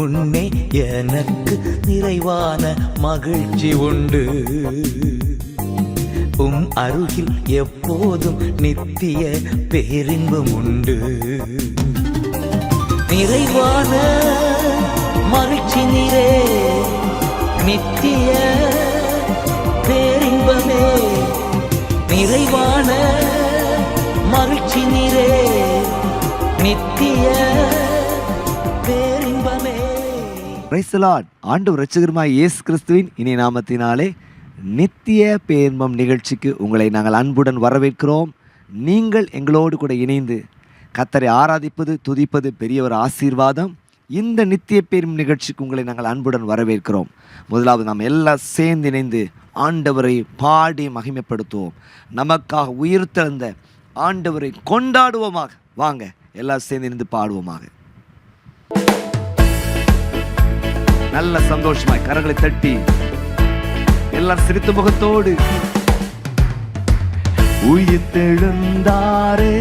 முன்னே எனக்கு நிறைவான மகிழ்ச்சி உண்டு. அருகில் எப்போதும் நித்திய பேரின்பம் உண்டு. நிறைவான மகிழ்ச்சி நீரே, நித்திய பேரின்பமே. நிறைவான மகிழ்ச்சி நீரே, நித்திய பேரின்பமே. Price the Lord. ஆண்டவர் இரட்சகருமாய் இயேசு கிறிஸ்துவின் இனிய நாமத்தினாலே நித்திய பேரின்பம் நிகழ்ச்சிக்கு உங்களை நாங்கள் அன்புடன் வரவேற்கிறோம். நீங்கள் எங்களோடு கூட இணைந்து கர்த்தரை ஆராதிப்பது, துதிப்பது பெரிய ஒரு ஆசீர்வாதம். இந்த நித்திய பேரின்பம் நிகழ்ச்சிக்கு உங்களை நாங்கள் அன்புடன் வரவேற்கிறோம். முதலாவது நாம் எல்லாம் சேர்ந்து இணைந்து ஆண்டவரை பாடி மகிமைப்படுத்துவோம். நமக்காக உயிர்த்தெழுந்த ஆண்டவரை கொண்டாடுவோமாக. வாங்க எல்லாம் சேர்ந்து இணைந்து பாடுவோமாக. நல்ல சந்தோஷமாய் கரங்களை தட்டி எல்லாம் சிரித்த முகத்தோடு உயிர்த்தெழுந்தாரே,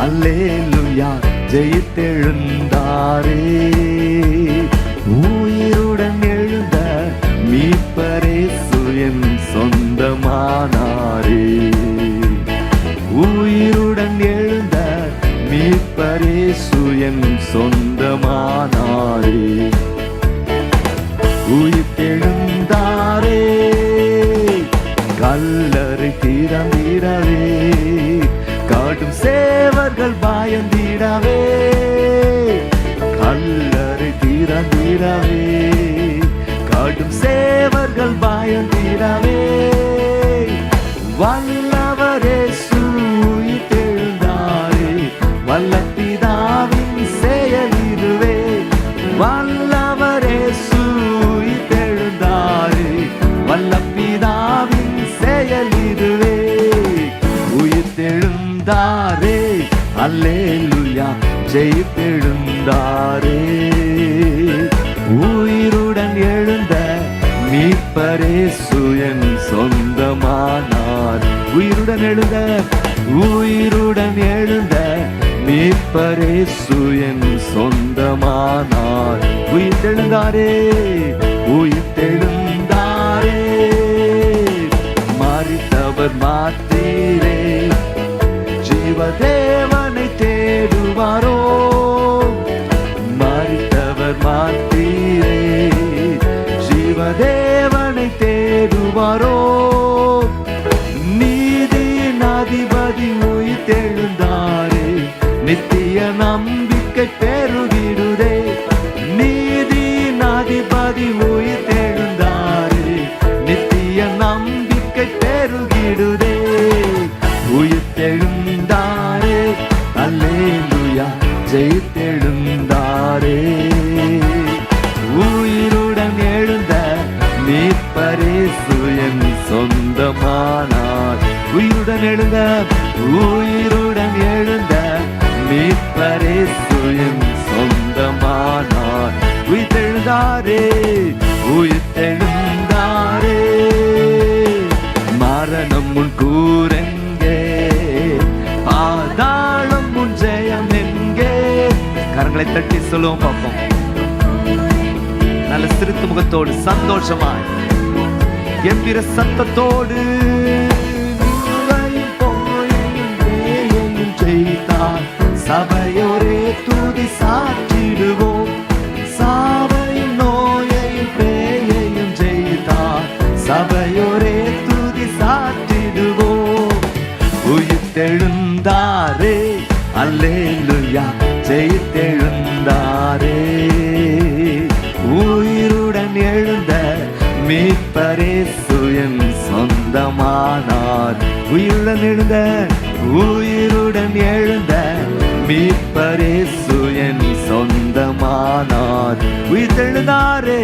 அல்லேலூயா, ஜெயித்தெழுந்தாரே. உயிருடன் எழுந்த மீட்பரேசு என் சொந்தமானாரே. உயிருடன் எழுந்த மீட்பரேசு என் சொந்தமானாரே. உயிர்த்தெழுந்தாரே, கல்லறை திறந்திடவே, காடும் சேவர்கள் பயந்திடவே. கல்லறை திறந்திடவே, காடும் சேவர்கள் பயந்திடவே. வல்லவரே உயிர்த்தெழுந்தாரே, வல்ல பிதாவின் செயலிருவே. வல்லவரே உயிர்த்தெழுந்தாரே, வல்ல பிதாவின் செயலிருவே. உயிர்த்தெழுந்தாரே, அல்லேலூயா, ஜெயித்தெழுந்தாரே. உயிருடன் எழுந்த மீட்பரேசு என் சொந்தமானார். உயிருடன் எழுந்த, உயிருடன் எழுந்த மீட்பரேசு என் சொந்தமானார். உயிர்த்தெழுந்தாரே, உயிர்த்தெழுந்தாரே. மரித்தவர் மாத்தீரே, ஜீவதேவனை தேடுவாரோ. மரித்தவர் மாத்தீரே, ஜீவதேவனை தேடுவாரோ. நீதியின் அதிபதி உயிர்த்தெழுந்தாரே, நித்திய நம்பிக்கை பெருகிடுதே. நீதியின் அதிபதி உயிர்த்தெழுந்தாரே, நித்திய நம்பிக்கை பெருகிடுதே. உயிர்த்தெழுந்தாரே, அல்லேலூயா, ஜெயித்தெழுந்தாரே. உயிருடன் எழுந்த மீட்பரேசு என் சொந்தமானார். உயிருடன் எழுந்த, உயிருடன் எழுந்த மீட்பரேசு என் சொந்தமானார். உயிர்த்தெழுந்தாரே, உயிர்த்தெழுந்தாரே. மரணம் முன் கூரெங்கே, பாதாளம் முன் ஜெயம் எங்கே. கரங்களை தட்டி சொல்லுவோம் பார்ப்போம். நல்ல சிரித்த முகத்தோடு சந்தோஷமாய் எம்பிர சத்தத்தோடு செய்தார். சபையோரே துதி சாற்றிடுவோம். சாவையும் நோயையும் பேயையும் ஜெயித்தார். சபையோரே துதி சாற்றிடுவோம். உயிர்த்தெழுந்தாரே, அல்லேலூயா, ஜெயித்தெழுந்தாரே. உயிருடன் எழுந்த மீட்பரேசு என் சொந்தமானார். உயிருடன் எழுந்த, உயிருடன் எழுந்த மீட்பரேசு என் சொந்தமானார். உயிர்த்தெழுந்தாரே,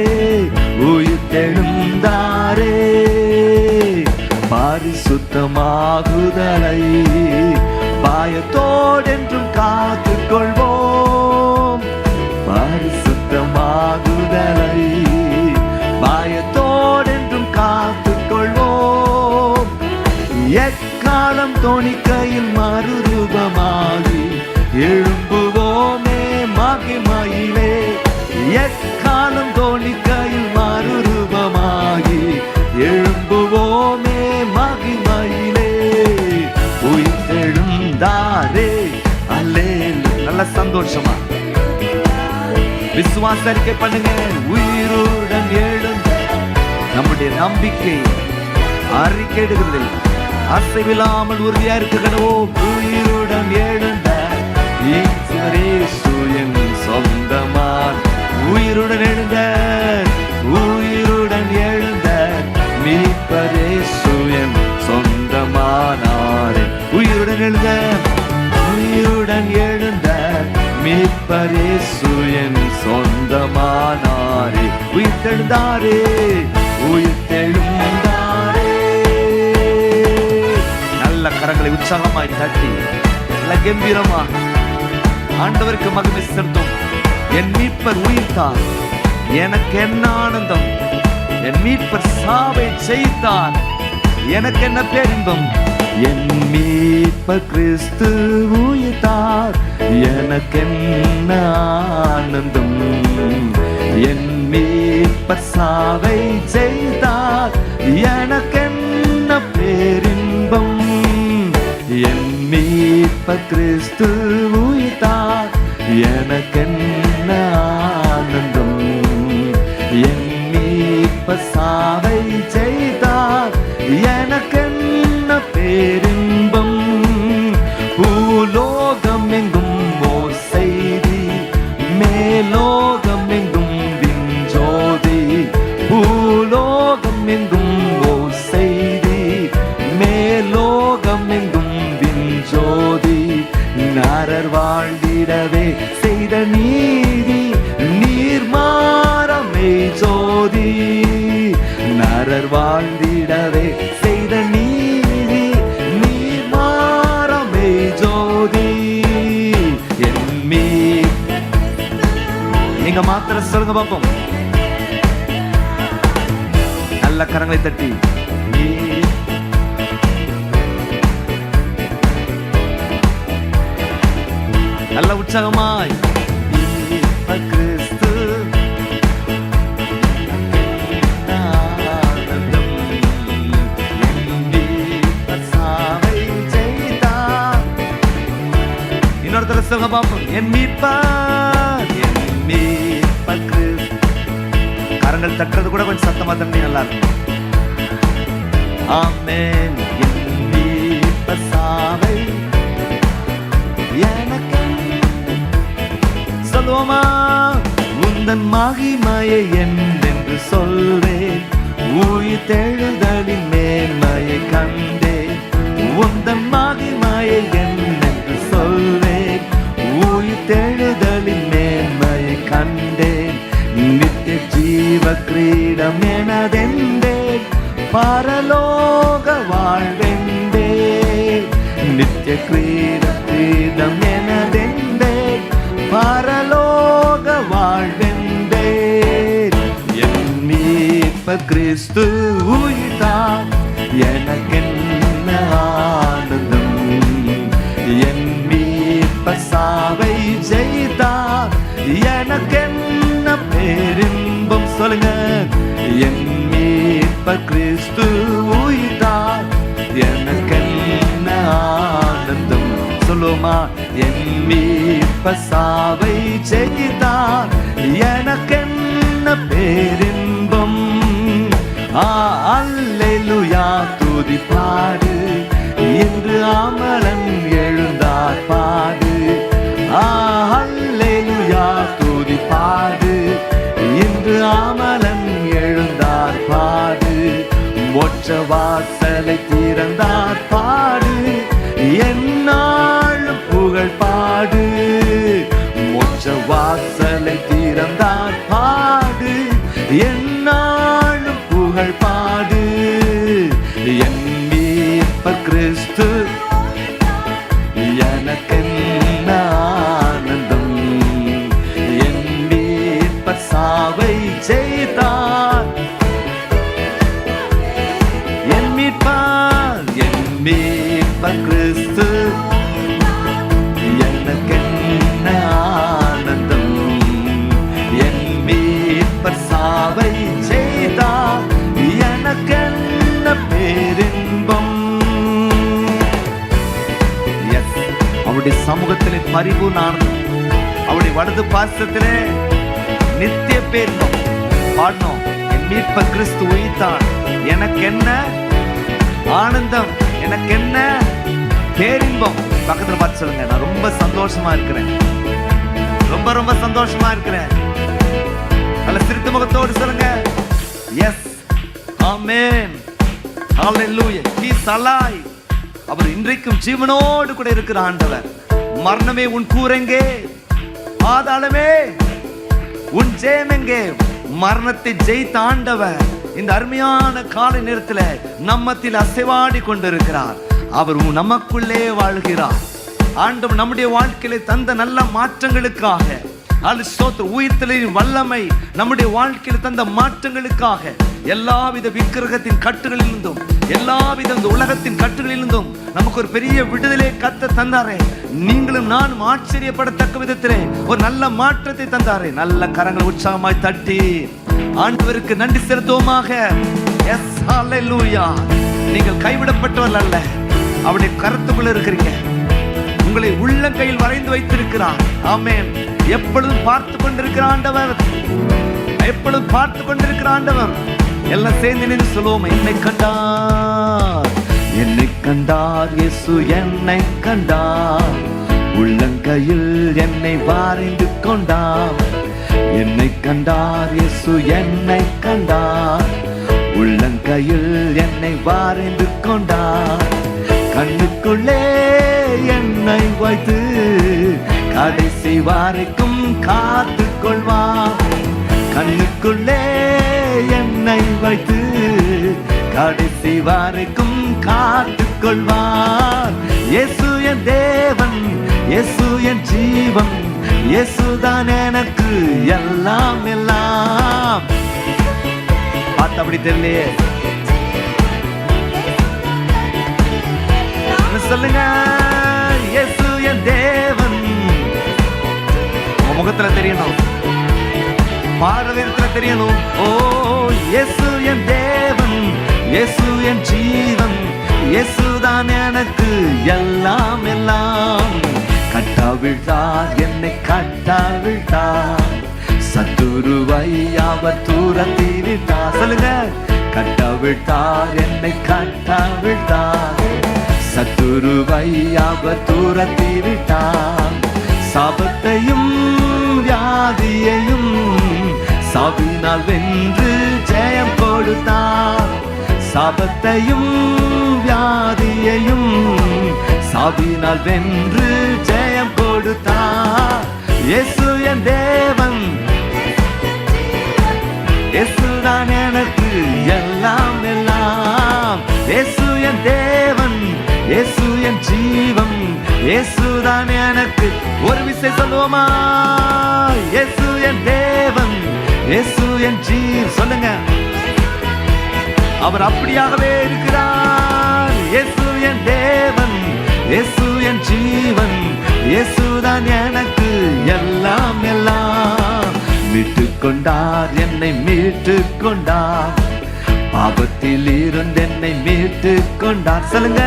உயிர்த்தெழுந்தாரே. பரிசுத்தமாகுதலை பாயத்தோடென்றும் காத்துக் கொள்வோம். பரிசுத்தமாகுதலை பாயத்தோடென்றும் காத்துக் கொள்வோம். எக்காலம் தொனிக்கையில் மறுரூபமாகி எழும்புவோமே மகிமையிலே. எக்காலம் சந்தோஷமா விசுவாச அறிக்கை பண்ணுங்க. உயிருடன் எழுந்த நம்முடைய நம்பிக்கை அறிக்கையிடுகிறதில் அசைவில்லாமல் உறுதியா இருக்கிறோ. உயிருடன் எழுந்த இயேசு என் சொந்தமான். உயிருடன் எழுந்த, உயிருடன் எழுந்த மீட்பர் இயேசு என் சொந்தமானாரே. உயிருடன் எழுந்த, உயிருடன் எழுந்த மீட்பர் இயேசு என் சொந்தமானாரே. உயிர்த்தெழுந்தாரே, உயிர்த்தெழுந்தாரே. நல்ல கரங்களை உற்சாகமாய் தட்டி நல்ல கம்பீரமா ஆண்டவருக்கு மகிமை செலுத்தும். என் மீட்பர் உயிர்த்தார், எனக்கு என்ன ஆனந்தம். என் மீட்பர் சாவை ஜெயித்தார், எனக்கு என்ன பேரின்பம். என் மீட்பர் கிறிஸ்து உயிர்த்தார், எனக்கு என்ன ஆனந்தம். என் மீட்பர் சாவை ஜெயித்தார், எனக்கு என்ன பேரின்பம். என் மீட்பர் கிறிஸ்து உயிர்த்தார், எனக்கு என்ன ஆனந்தம். என் மீட்பர் சாவை ஜெயித்தார், எனக்கு என்ன பேரின்பம். பூலோகம் எங்கும் ஓர் செய்தி, மேலோகம் எங்கும் விஞ்சோதி. பூலோகம் எங்கும் ஓர் செய்தி, மேலோகம் எங்கும் விஞ்சோதி. நரர் வாழ்ந்திடவே செய்த நீதி, நீர் மாறமே ஜோதி. நரர் வாழ்ந்திடவே செய்த நீதி, நீர் மாறமே ஜோதி. என் நீங்க மாத்திர சொல்லுங்க பாப்போம். நல்ல கரங்களை தட்டி நல்ல உற்சாகமாய் கிறிஸ்து இன்னொருத்தர சொல்லுங்க பாப்போம். என் மீட்பர், என் மீட்பர் கிறிஸ்து. கரங்கள் தட்டுறது கூட கொஞ்சம் சத்தமா தண்ணி நல்லா இருக்கும். ஆமென். என் மீட்பர் சாவை எனக்கு சொல்லுவோமா. உந்தன் மகிமையை என்னென்று சொல்வேன், உயிர்த்தெழுதலின் மேன்மையை கண்டேன். உந்தன் மகிமையை என்னென்று சொல்வேன், உயிர்த்தெழுதலின் மேன்மையை கண்டேன். நித்திய ஜீவ கிரீடம் எனதெண்டேன், பரலோக வாழ்வெண்டேன். நித்திய கிரீடம் எனதெண்டேன், பரலோக வாழ்வெண்டேன். என் மீட்பர் கிறிஸ்து உயிர்த்தார், எனக்கென்ன ஆனந்தம். என் மீட்பர் சாவை ஜெயித்தார், எனக்கென்ன பேரின்பம். சொல்லுங்க. என் மீட்பர் கிறிஸ்து உயிர்த்தார், எனக்கென்ன ஆனந்தம். சொல்லுமா. என் மீட்பர் சாவை ஜெயித்தார், எனக்கென்ன பேரின்பம். அல்லேலூயா துதி பாடு, இன்று அமரன் எழுந்தார் பாடு. அல்லேலூயா துதி பாடு, இன்று அமரன் எழுந்தார் பாடு. மோட்ச வாசலை திறந்தார் பாடு, என்னாலும் புகழ் பாடு. மோட்ச வாசலை திறந்தார் பாடு, என்னாலும் புகழ் பாடு. என் மீட்பர் கிறிஸ்து, எனக்கென்ன ஆனந்தம். என் மீட்பர் சாவை ஜெயித்தார். என் மீட்பர், என் மீட்பர் கிறிஸ்து, எனக்கென்ன ஆனந்தம். என் மீட்பர் சாவை ஜெயித்தார், எனக்கென்ன பேரின்பம். அவருடைய சமூகத்திலே பரிபூர்ண ஆனந்தம். அவரது பாசத்திலே நித்திய பேரின்பம் பாடணும். என் மீட்பர் கிறிஸ்து உயிர்த்தான், எனக்கு என்ன ஆனந்தம், எனக்கு என்ன பேரின்பம். பக்கத்துல பார்த்து சொல்லுங்க, நான் ரொம்ப சந்தோஷமா இருக்கிறேன், ரொம்ப ரொம்ப சந்தோஷமா இருக்கிறேன். நல்ல சிரித்த முகத்தோடு சொல்லுங்க, எஸ், ஆமென், ஹalleluya. He is alive. அவர் இன்றைக்கும் ஜீவனோடு கூட இருக்கிற ஆண்டவர். மரணமே உன் கூரெங்கே, பாதாளமே உன் ஜெயமெங்கே. மரணத்தை ஜெயித்த ஆண்டவர் இந்த அருமையான காலை நேரத்தில் நம்மத்தில் அசைவாடி கொண்டிருக்கிறார். அவர் நமக்குள்ளே வாழ்கிறார். ஆண்டவர் நம்முடைய வாழ்க்கையில தந்த நல்ல மாற்றங்களுக்காக உயிர்த்தலின் வல்லமை நம்முடைய வாழ்க்கையில் தந்த மாற்றங்களுக்காக எல்லாவித விக்கிரகத்தின் கட்டுகளிலிருந்தும் எல்லாவித உலகத்தின் கட்டுகளிலிருந்தும் நமக்கு ஒரு பெரிய விடுதலை கத்த தந்தாரே. நீங்களும் நானும் ஆச்சரியப்படத்தக்க விதத்திலே ஒரு நல்ல மாற்றத்தை தந்தாரே. நல்ல கரங்களை உற்சாகமாய் தட்டி ஆண்டவருக்கு நன்றி செலுத்துவோமாக. எஸ், ஹalleluya. நீங்கள் கைவிடப்பட்டவர்கள் அல்ல, அவருடைய கருத்துக்குள்ள இருக்கிறீங்க. உங்களை உள்ளங்கையில் வரைந்து வைத்திருக்கிறார். ஆமென். எப்பொழுதும் பார்த்து கொண்டிருக்கிற ஆண்டவர், எப்பொழுதும் பார்த்து கொண்டிருக்கிற ஆண்டவர். எல்லாம் சேர்ந்து நின்று சொல்லுவோம், என்னை கண்டார், என்னை கண்டார், இயேசு என்னை கண்டார், உள்ளங்கையில் என்னை வரைந்து கொண்டார். என்னை கண்டார், இயேசு என்னை கண்டார், உள்ளங்கையில் என்னை வரைந்து கொண்டார். கண்ணுக்குள்ளே என்னை வைத்து கடைசி வரைக்கும் காத்து கொள்வார். கண்ணுக்குள்ளே என்னை வைத்து கடைசி வரைக்கும் காத்து கொள்வார். இயேசு என் தேவன், இயேசு என் ஜீவன், இயேசுதான் எனக்கு எல்லாம் எல்லாம். பார்த்து அப்படி தெரியலையே, சொல்லுங்க, இயேசு என் தேவன். உங்க முகத்துல தெரியணும், பார்வையத்துல தெரியணும். ஓ, இயேசு என் தேவன், இயேசு என் ஜீவன், இயேசுதான் எனக்கு எல்லாம் எல்லாம். கட்டாவிட்டார், என்னை கட்டாவிட்டார், சத்துருவை அவர் தூரத்தி விட்டார். சொல்லுங்க, கட்டாவிட்டார், என்னை கட்டாவிட்டார், சத்துருவை அவர் தூரத்தி விட்டார். சாபத்தையும் வியாதியையும் சாவினால் வென்று ஜெயம் கொடுத்தார். சாபத்தையும் வியாதியையும் சாவினால் வென்று ஜெயம் கொடுத்தார். இயேசு என் தேவன், இயேசுதான் எனக்கு எல்லாம் எல்லாம். இயேசு என் தேவன், இயேசு என் ஜீவன், இயேசுதான் எனக்கு. ஒரு விசை சொல்லுவோமா, இயேசு என் தேவன், இயேசு என் ஜீவன். சொல்லுங்க, அவர் அப்படியாகவே இருக்கிறார். இயேசு என் தேவன், இயேசு என் ஜீவன், இயேசுதான் எனக்கு எல்லாம் எல்லாம். மீட்டுக் கொண்டார், என்னை மீட்டுக் கொண்டார், பாவத்தில் இருந்து என்னை மீட்டுக் கொண்டார். சொல்லுங்க,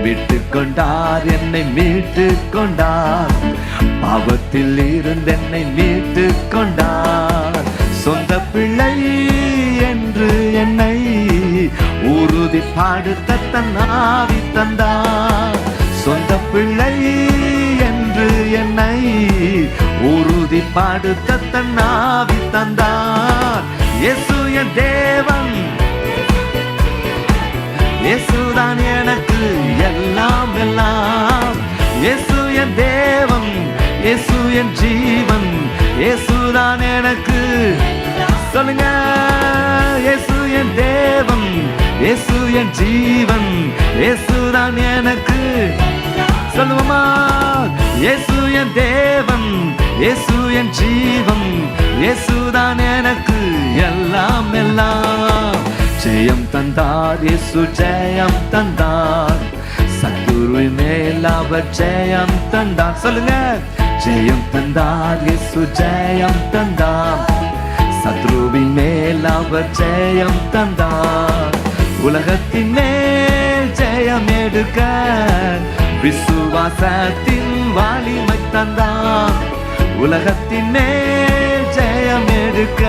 மீட்டுக் கொண்டார், என்னை மீட்டுக் கொண்டார், பாவத்தில் இருந்து என்னை மீட்டுக் கொண்டார். சொந்த பிள்ளை என்று என்னை உறுதி பாடுத்த தன் ஆவி தந்தார். சொந்த பிள்ளை என்று என்னை உறுதி பாடுத்த தன் ஆவி தந்தார். இயேசு என் தேவன், இயேசுதான் எனக்கு எல்லாம் எல்லாம். இயேசு என் தேவன், இயேசு என் ஜீவன், இயேசுதான் எனக்கு. சொல்லுங்க, இயேசு என் தேவன், இயேசு என் ஜீவன், இயேசுதான் எனக்கு. சொல்லுவோமா, இயேசு என் தேவன், இயேசு என் ஜீவன், இயேசுதான் எனக்கு எல்லாம் எல்லாம். ஜெயம் தந்தார், இயேசு ஜெயம் தந்தார், சத்துருவின் மேல் அவர் ஜெயம் தந்தார். சொல்லுங்க, ஜெயம் தந்தார், இயேசு ஜெயம் தந்தார், சத்ருவின் மேல் அவர் ஜெயம் தந்தார். உலகத்தின் மேல் ஜெயம் எடுக்க விசுவாசத்தின் வலிமை தந்தார். உலகத்தின் மேல் ஜெயம் எடுக்க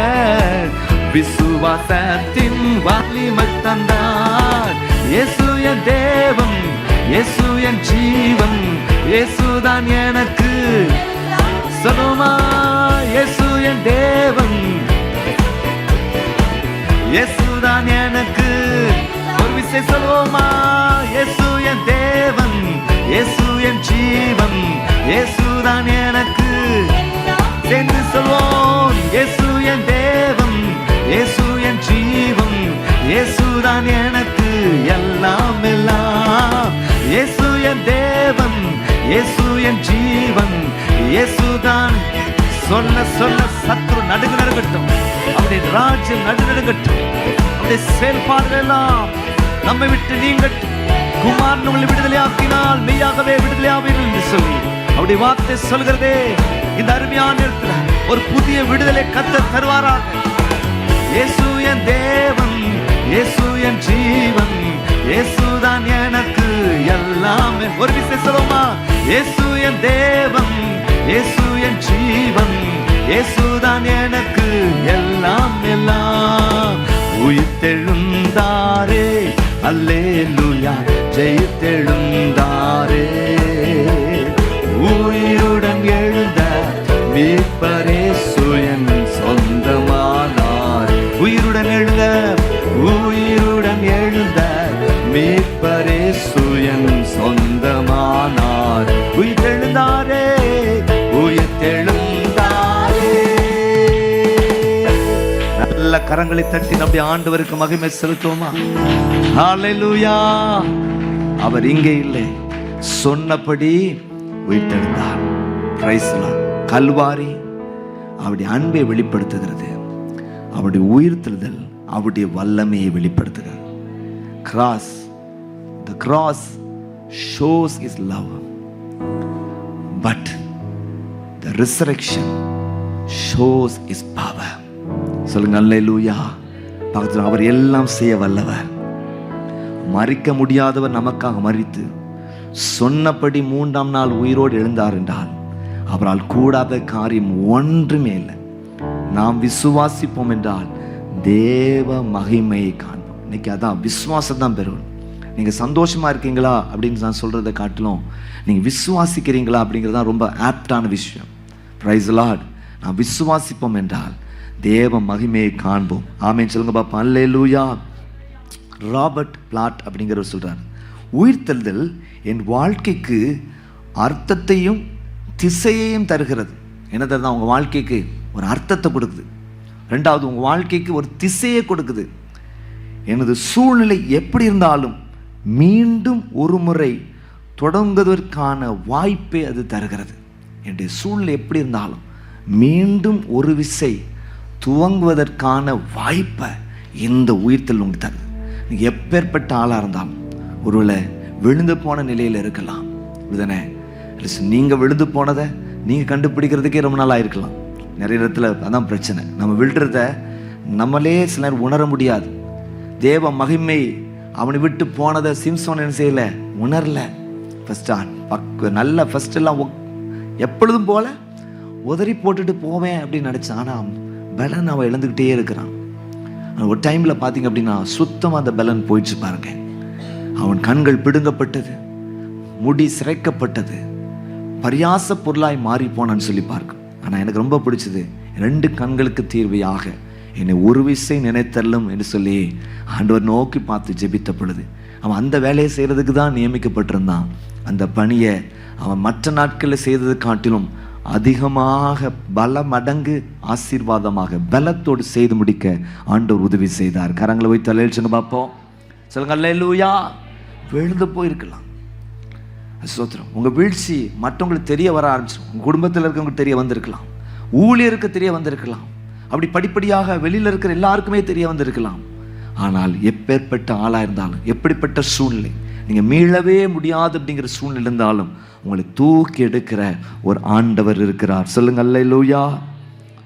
விசுவாசத்தின் வலிமை தந்தார். இயேசு என் தேவன், இயேசு என் ஜீவன், இயேசுதான் எனக்கு. சொல்லுமா, இயேசு என் தேவன், இயேசுதான் எனக்கு. ஒரு விஷயம் சொல்லுவோமா, இயேசு என் தேவன், இயேசு என் ஜீவன், இயேசுதான் எனக்கு. சேர்ந்து சொல்வோம், இயேசு என் தேவன், இயேசு என் ஜீவன், இயேசுதான் எனக்கு எல்லாம் எல்லாம். இயேசு என் தேவன், இயேசு என் ஜீவன், இயேசுதான். சொல்ல சொல்ல சத்ரு நடுங்கட்டும், அவருடைய ராஜ்யம் நடுங்கட்டும், அவருடைய செயல்பாடுகள் எல்லாம் நம்மை விட்டு நீங்கட்டும். குமாரன் உங்களை விடுதலை ஆக்கினால் மெய்யாகவே விடுதலை ஆவீர்கள் என்று சொல்லி அவருடைய வார்த்தை சொல்கிறதே. இந்த அருமையான நேரத்துல ஒரு புதிய விடுதலை கர்த்தர் தருவாராக. இயேசு என் தேவன், இயேசு என் ஜீவன், இயேசுதான் எனக்கு எல்லாமே. ஒரு விஷயம் சொல்லுமா, இயேசு என் தேவன், இயேசு என் ஜீவன், இயேசுதான் எனக்கு எல்லாம் எல்லாம். உயிர்த்தெழுந்தாரே, அல்லேலூயா, ஜெயித்தெழுந்தாரே. உயிருடன் எழுந்த மீட்பரே சுயன் சொந்தமானார். உயிருடன் எழுந்த, உயிருடன் எழுந்த மீட்பரே சுயன் சொந்தமானார். உயிர்த்தெழுந்தாரே, உயிர்த்தெழுந்தாரே. நல்ல கரங்களை தட்டி நம்முடைய ஆண்டவருக்கு மகிமை செலுத்துவோமா? ஹல்லேலூயா. அவர் இங்கே இல்லை, சொன்னபடி உயிர்த்தெழுந்தார். Price the Lord. கல்வாரி அவருடைய அன்பை வெளிப்படுத்துகிறது. அவருடைய உயிர்த்தெழுதல் அவருடைய வல்லமையை வெளிப்படுத்துகிறது. Cross, the cross shows his love, but the resurrection shows his power. சொல்லுங்க அல்லேலூயா. பக்கத்தில் அவர் எல்லாம் செய்ய வல்லவர். மரிக்க முடியாதவர் நமக்காக மரித்து சொன்னபடி 3ஆம் நாள் உயிரோடு எழுந்தார் என்றால் அவரால் கூடாத காரியம் ஒன்றுமே இல்லை. நாம் விசுவாசிப்போம் என்றால் தேவ மகிமையை காண்போம். இன்னைக்கு அதான் விசுவாசம் தான் பெறுவோம். நீங்க சந்தோஷமா இருக்கீங்களா அப்படின்னு நான் சொல்றதை காட்டிலும் நீங்க விசுவாசிக்கிறீங்களா அப்படிங்கிறது தான் ரொம்ப ஆப்டான விஷயம். Price the Lord. நாம் விசுவாசிப்போம் என்றால் தேவ மகிமையை காண்போம். ஆமென் சொல்லுங்க பாப்பா. அல்லேலூயா. ராபர்ட் பிளாட் அப்படிங்கிறவர் சொல்றார், உயிர்த்தெழுதல் என் வாழ்க்கைக்கு அர்த்தத்தையும் திசையையும் தருகிறது. என்னதான் உங்க வாழ்க்கைக்கு ஒரு அர்த்தத்தை கொடுக்குது. ரெண்டாவது, உங்க வாழ்க்கைக்கு ஒரு திசையை கொடுக்குது. எனது சூழ்நிலை எப்படி இருந்தாலும் மீண்டும் ஒரு முறை தொடங்குவதற்கான வாய்ப்பை அது தருகிறது. என்னுடைய சூழ்நிலை எப்படி இருந்தாலும் மீண்டும் ஒரு விசை துவங்குவதற்கான வாய்ப்பை இந்த உயிர்த்தெழுதல் உங்களுக்கு தருது. நீங்கள் எப்பேற்பட்ட ஆளாக இருந்தாலும், ஒருவேளை விழுந்து போன நிலையில் இருக்கலாம். இதுதானே, நீங்கள் விழுந்து போனதை நீங்கள் கண்டுபிடிக்கிறதுக்கே ரொம்ப நாள் ஆயிருக்கலாம். நிறைய இடத்துல அதான் பிரச்சனை. நம்ம விழுறத நம்மளே சிலர் உணர முடியாது. தேவ மகிமை அவனை விட்டு போனதை சிம்சோன் என்ன செய்யலை, உணரல. நல்ல ஃபஸ்ட்டெல்லாம் எப்பொழுதும் போல உதறி போட்டுட்டு போவேன் அப்படின்னு நினச்சான். ஆனால் பலன் அவன் இழந்துக்கிட்டே இருக்கிறான். ஒரு டைமில் பார்த்தீங்க அப்படின்னா சுத்தமாக அந்த பலன் போயிடுச்சு பாருங்க. அவன் கண்கள் பிடுங்கப்பட்டது, முடி சிரைக்கப்பட்டது, பரியாச பொருளாய் மாறி போனான்னு சொல்லி பார்க்கும். ஆனால் எனக்கு ரொம்ப பிடிச்சது, 2 கண்களுக்கு தீர்வையாக என்னை ஒரு விசை நினைத்தரலும் என்று சொல்லி ஆண்டவர் நோக்கி பார்த்து ஜெபித்த பொழுது அவன் அந்த வேலையை செய்கிறதுக்கு தான் நியமிக்கப்பட்டிருந்தான். அந்த பணியை அவன் மற்ற நாட்களில் செய்ததை காட்டிலும் அதிகமாக பல மடங்கு ஆசீர்வாதமாக பலத்தோடு செய்து முடிக்க ஆண்டவர் உதவி செய்தார். கரங்களை வைத்து அல்லேலூயா பார்ப்போம். சொல்லுங்க அல்லேலூயா. விழுந்து போயிருக்கலாம், ஸ்தோத்திரம். உங்க வீழ்ச்சி மற்றவங்களுக்கு தெரிய வர ஆரம்பிச்சிடும். உங்க குடும்பத்தில் இருக்கவங்களுக்கு தெரிய வந்திருக்கலாம், ஊழியருக்கு தெரிய வந்திருக்கலாம், அப்படி படிப்படியாக வெளியில் இருக்கிற எல்லாருக்குமே தெரிய வந்திருக்கலாம். ஆனால் எப்பேற்பட்ட ஆளாக இருந்தாலும், எப்படிப்பட்ட சூழ்நிலை, நீங்கள் மீளவே முடியாது அப்படிங்கிற சூழ்நிலை இருந்தாலும் உங்களை தூக்கி எடுக்கிற ஒரு ஆண்டவர் இருக்கிறார். சொல்லுங்க அல்லேலூயா.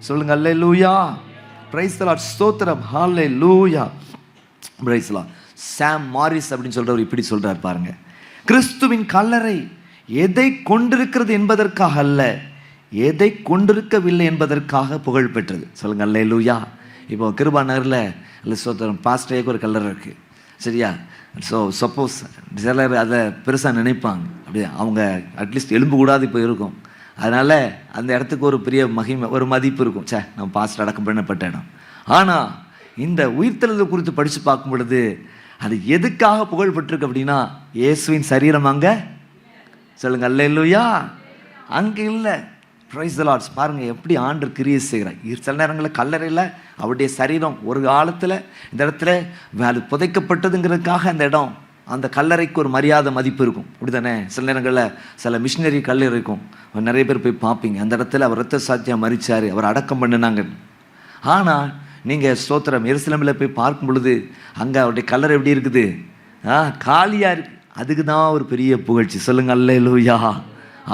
சொல்லுங்க அல்லேலூயா. Price the lord. ஸ்தோத்திரம். Hallelujah. Praise the lord. Sam Morris அப்படின்னு சொல்றவர் இப்படி சொல்றார் பாருங்க. கிறிஸ்துவின் கல்லறை எதை கொண்டிருக்கிறது என்பதற்காக அல்ல, எதை கொண்டிருக்கவில்லை என்பதற்காக புகழ் பெற்றது. சொல்லுங்க அல்லேலூயா. இப்போ கிருபா நகரில் இல்லை சோத்திரம் பாஸ்டேக்கு ஒரு கல்லறை இருக்குது, சரியா? ஸோ சப்போஸ் சிலர் அதை பெருசாக நினைப்பாங்க, அப்படியே அவங்க அட்லீஸ்ட் எலும்பு கூடாது இப்போ இருக்கும். அதனால் அந்த இடத்துக்கு ஒரு பெரிய மகிமை, ஒரு மதிப்பு இருக்கும். நம்ம பாஸ்டர் அடக்கம் பண்ணப்பட்ட இடம். ஆனால் இந்த உயிர்த்தெழுதல் குறித்து படித்து பார்க்கும் பொழுது அது எதுக்காக புகழ் பெற்றிருக்கு அப்படின்னா, இயேசுவின் சரீரம் அங்கே, சொல்லுங்க அல்லேலூயா, அங்கே இல்லை. Price the Lord. பாருங்கள் எப்படி ஆண்டவர் கிரியை செய்கிறார். சில நேரங்களில் கல்லறையில் அவருடைய சரீரம் ஒரு காலத்தில் இந்த இடத்துல அது புதைக்கப்பட்டதுங்கிறதுக்காக அந்த இடம், அந்த கல்லறைக்கு ஒரு மரியாதை மதிப்பு இருக்கும், அப்படி தானே? சில நேரங்களில் சில மிஷினரி கல்லறை இருக்கும், நிறைய பேர் போய் பார்ப்பீங்க, அந்த இடத்துல அவர் ரத்த சாட்சியாக மரிச்சார், அவர் அடக்கம் பண்ணினாங்க. ஆனால் நீங்கள் ஸ்தோத்திரம் எருசலேமில் போய் பார்க்கும் பொழுது அங்கே அவருடைய கல்லறை எப்படி இருக்குது? காலியாக இருக்குது. அதுக்கு தான் ஒரு பெரிய புகழ்ச்சி. சொல்லுங்க அல்லேலூயா,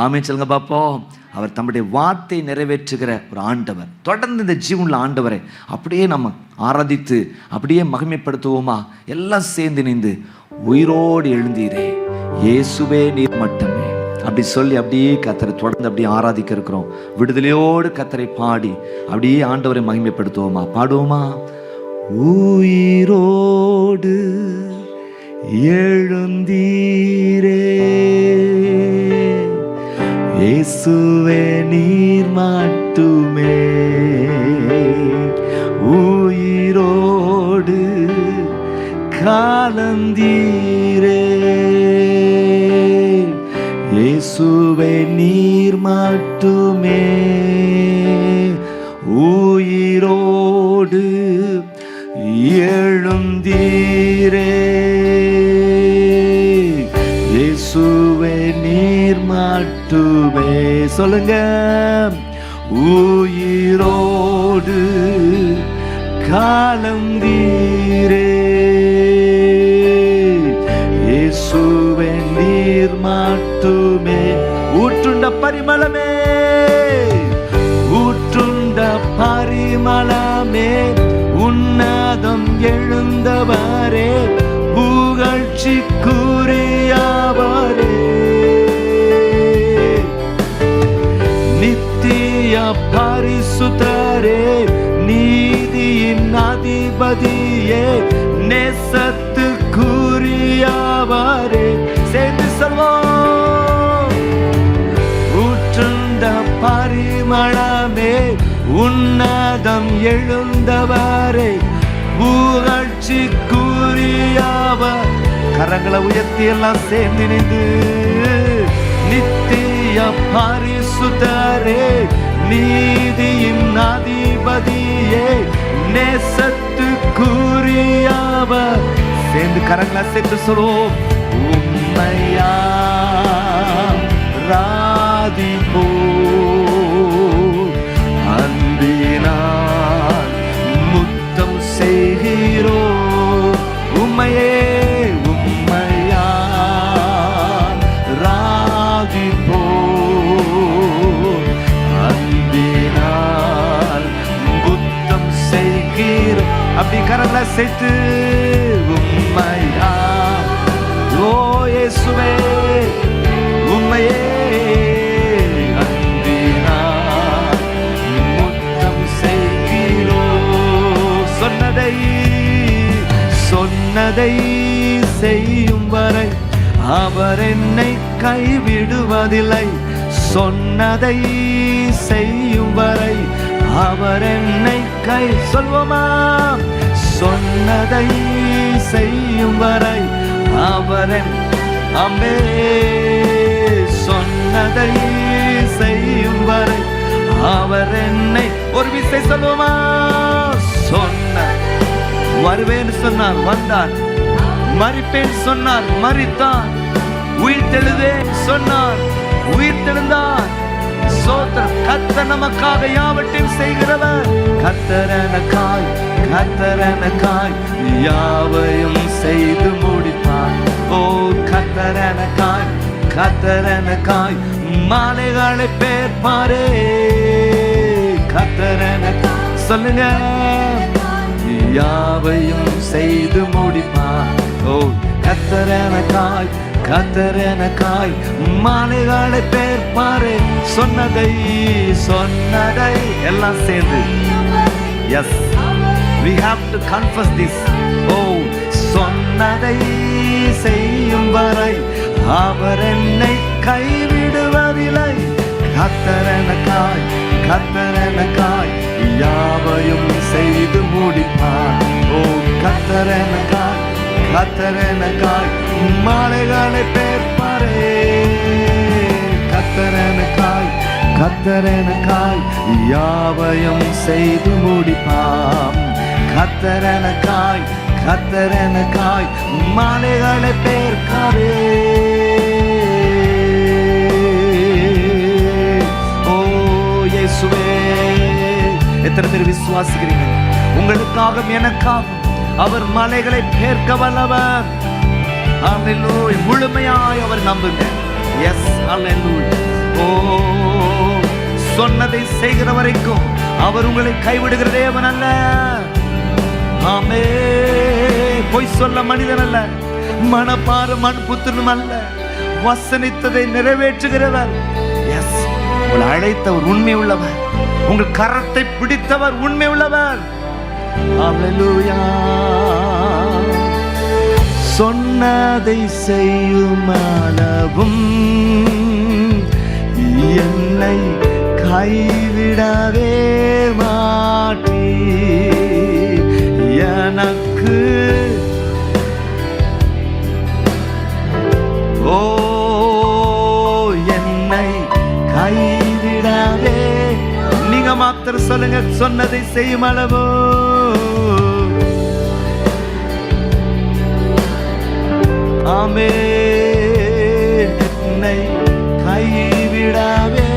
ஆமென் சொல்லுங்க பார்ப்போம். அவர் தம்முடைய வார்த்தை நிறைவேற்றுகிற ஒரு ஆண்டவர். தொடர்ந்து இந்த ஜீவனுள்ள ஆண்டவரை அப்படியே நம்ம ஆராதித்து அப்படியே மகிமைப்படுத்துவோமா? எல்லாம் சேர்ந்து நின்று உயிரோடு எழுந்தீரே இயேசுவே நீர் மட்டுமே அப்படி சொல்லி அப்படியே கர்த்தரை தொடர்ந்து அப்படியே ஆராதிக்க இருக்கிறோம். விடுதலையோடு கர்த்தரை பாடி அப்படியே ஆண்டவரை மகிமைப்படுத்துவோமா? பாடுவோமா? உயிரோடு எழுந்தீரே இயேசுவே நீர் மட்டுமே, உயிரோடு காலந்தீரே இயேசுவே நீர் மட்டுமே, உயிரோடு எழுந்தீரே இயேசுவே நீர் மட்டுமே. சொல்லுங்க, உயிரோடு காலந்தீரே இயேசுவே நீர் மட்டுமே, ஊற்றுண்ட பரிமளமே, ஊற்றுண்ட பரிமளமே, உன்னதம் எழுந்தவரே, புகழ்ச்சிக்குரியவரே, நித்திய பரிசுத்தரே, நீதியின் அதிபதியே, நேசத்துக்குரியவரே. சேர்ந்து சொல்வோம். ஊற்றுண்ட பரிமளமே, உன்னதம் எழுந்தவரே, புகழ்ச்சிக்குரியவர். கரங்களை உயர்த்தி எல்லாம் சேர்ந்து நின்று, நித்திய பரிசுத்தரே, நீதியின் அதிபதியே, நேசத்துக்குரியவர். சேர்ந்து கரங்களை சேர்த்து சொல்லுவோம். உம்மையா ராதிப்போ அன்பினால் முத்தம் செய்கிறோ, உம்மையே உம்மையா ராதிப்போ அன்பினால் முத்தம் செய்கிறோ. அப்படி கரங்களை சேர்த்து உம்மையா, ஓ இயேசுவே உம்மையே அன்பினால் முத்தம் செய்கிறோ. சொன்னதை சொன்னதை செய்யும் வரை அவர் என்னை கைவிடுவதில்லை, சொன்னதை செய்யும் வரை அவர் என்னை கை. சொல்வோமா? சொன்னதை செய்யும் வரை அவர் அம்மே, சொன்னதை செய்யும் வரை அவர் என்னை. ஒரு விசை சொல்லுவோமா? சொன்ன வருவேன் சொன்னார், வந்தார். மரிப்பேன் சொன்னார், மரித்தார். உயிர் தெழுவேன் சொன்னார், உயிர் தெழுந்தார். சோத்திரம். கர்த்தர் நமக்காக யாவற்றையும் செய்கிறவர். கர்த்தரனக்காய் கர்த்தரனக்காய் யாவையும் செய்து முடிப்பார். ஓ கர்த்தரனக்காய் கர்த்தரனக்காய் மாலைகளை பேர்ப்பாரே. கர்த்தரனக்காய் சொல்லுங்க, யாவையும் செய்து முடிப்பார். ஓ கர்த்தரனக்காய் கர்த்தர் எனக்காய் மலைகளை பெயர்ப்பாரே. சொன்னதை எல்லாம் சேர்ந்து S we have to confess this. Oh, சொன்னதை செய்யும் வரை அவர் என்னை கைவிடுவதில்லை. கர்த்தர் எனக்காய் யாவையும் செய்து முடிப்பார். ஓ கர்த்தர் எனக்காய் மலைகளை பெயர்ப்பாரே. கர்த்தர் எனக்காய் யாவையும் செய்து முடிப்பார். கர்த்தர் எனக்காய் மலைகளை பெயர்க்காரே. ஓ இயேசுவே, எத்தனை பேர் விசுவாசிக்கிறீங்க? உங்களுக்காகவும் எனக்காகவும் அவர் மலைகளை பெயர்க்க வல்லவர். ஹல்லேலூயா. முழுமையாய் அவர் நம்புங்க. எஸ் ஹல்லேலூயா. ஓ சொன்னதை செய்கிற வரைக்கும் அவர் உங்களை கைவிடுகிற தேவன் அல்ல. ஆமே. பொய் சொல்ல மனிதன் அல்ல, மனப்பார மண் புத்திரனும் அல்ல, வசனித்ததை நிறைவேற்றுகிறவர். எஸ், உங்களை அழைத்தவர் உண்மை உள்ளவர், உங்கள் கரத்தை பிடித்தவர் உண்மை உள்ளவர். ஹல்லேலூயா. சொன்னதை செய்யும் அளவும் என்னை கைவிடவே மாட்டீ. எனக்கு ஓ என்னை கைவிடவே. நீங்க மாத்திரம் சொல்லுங்க, சொன்னதை செய்யும் அளவோ. ஆமே. என்னை கைவிடவே.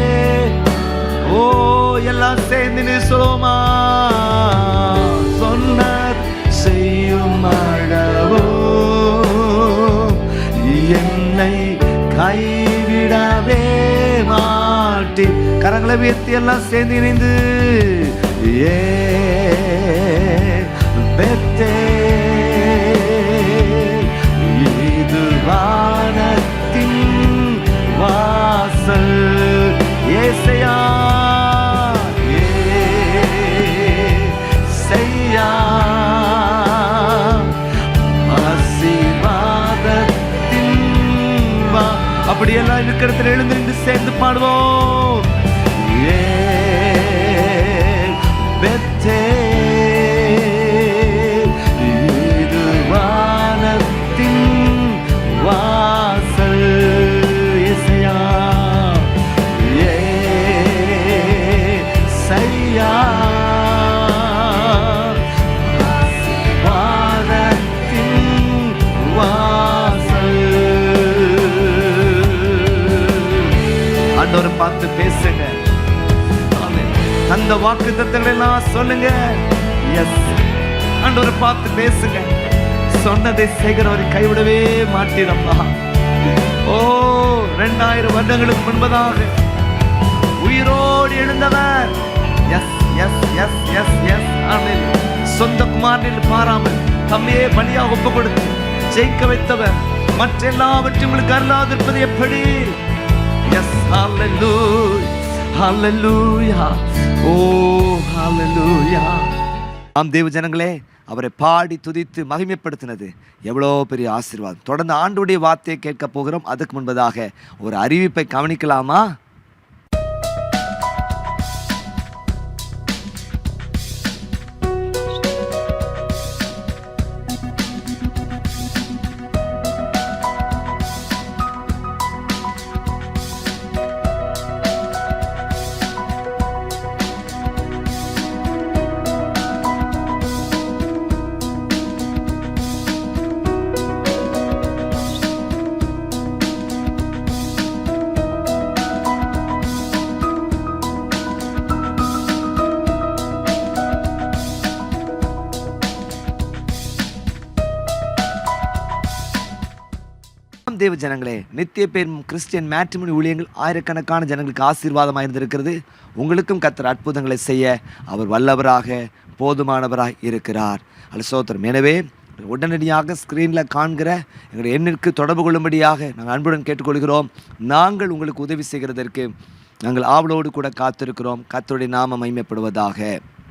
ஓ எல்லாம் சேர்ந்து நீ சொல்லுமா. சொன்ன செய்யும் அளவோ என்னை கைவிடவே மாட்டி. கரங்களை உயர்த்தி எல்லாம் சேர்ந்து இணைந்து ஏ பெத்தே. இது வானத்தின் வாசல் ஏசையா. அப்படியெல்லாம் இருக்கிறதுல எழுந்து நின்று சேர்ந்து பாடுவோம். இது வானத்தின் வாசல் இசையா. சையா ஆண்டவரை பார்த்து பேசுங்க. அந்த வாக்குத்தத்தங்களை எல்லாம் சொல்லுங்க. எஸ், ஆண்டவரை பார்த்து பேசுங்க. சொன்னதை செய்கிறவரை கைவிடவே மாட்டீரம்மா. ஓ 2000 வருடங்களுக்கு முன்பதாக உயிரோடு எழுந்தவர். Yes yes yes yes yes. சொந்த குமாரனில் பாராமல் தம்மையே பலியாக ஒப்பு கொடுத்து ஜெயிக்க வைத்தவர். மற்ற எல்லாவற்றையும் உங்களுக்கு அருளாதிருப்பது எப்படி? Yes, hallelujah, hallelujah, oh hallelujah. ஆம் தேவ ஜனங்களே, அவரை பாடி துதித்து மகிமைப்படுத்தினது எவ்வளோ பெரிய ஆசீர்வாதம். தொடர்ந்து ஆண்டவருடைய வார்த்தையை கேட்க போகிறோம். அதுக்கு முன்பதாக ஒரு அறிவிப்பை கவனிக்கலாமா? தேவ ஜனங்களே, நித்திய பேரும் கிறிஸ்டியன் மேட்ரிமோனி ஊழியங்கள் ஆயிரக்கணக்கான ஜனங்களுக்கு ஆசீர்வாதமாக இருந்திருக்கிறது. உங்களுக்கும் கர்த்தர் அற்புதங்களை செய்ய அவர் வல்லவராக போதுமானவராக இருக்கிறார். அல்ல சோத்திரம். எனவே உடனடியாக ஸ்க்ரீனில் காண்கிற எங்களுடைய எண்ணிற்கு தொடர்பு கொள்ளும்படியாக நாங்கள் அன்புடன் கேட்டுக்கொள்கிறோம். நாங்கள் உங்களுக்கு உதவி செய்கிறதற்கு நாங்கள் ஆவலோடு கூட காத்திருக்கிறோம். கர்த்தருடைய நாமம் மகிமைப்படுவதாக.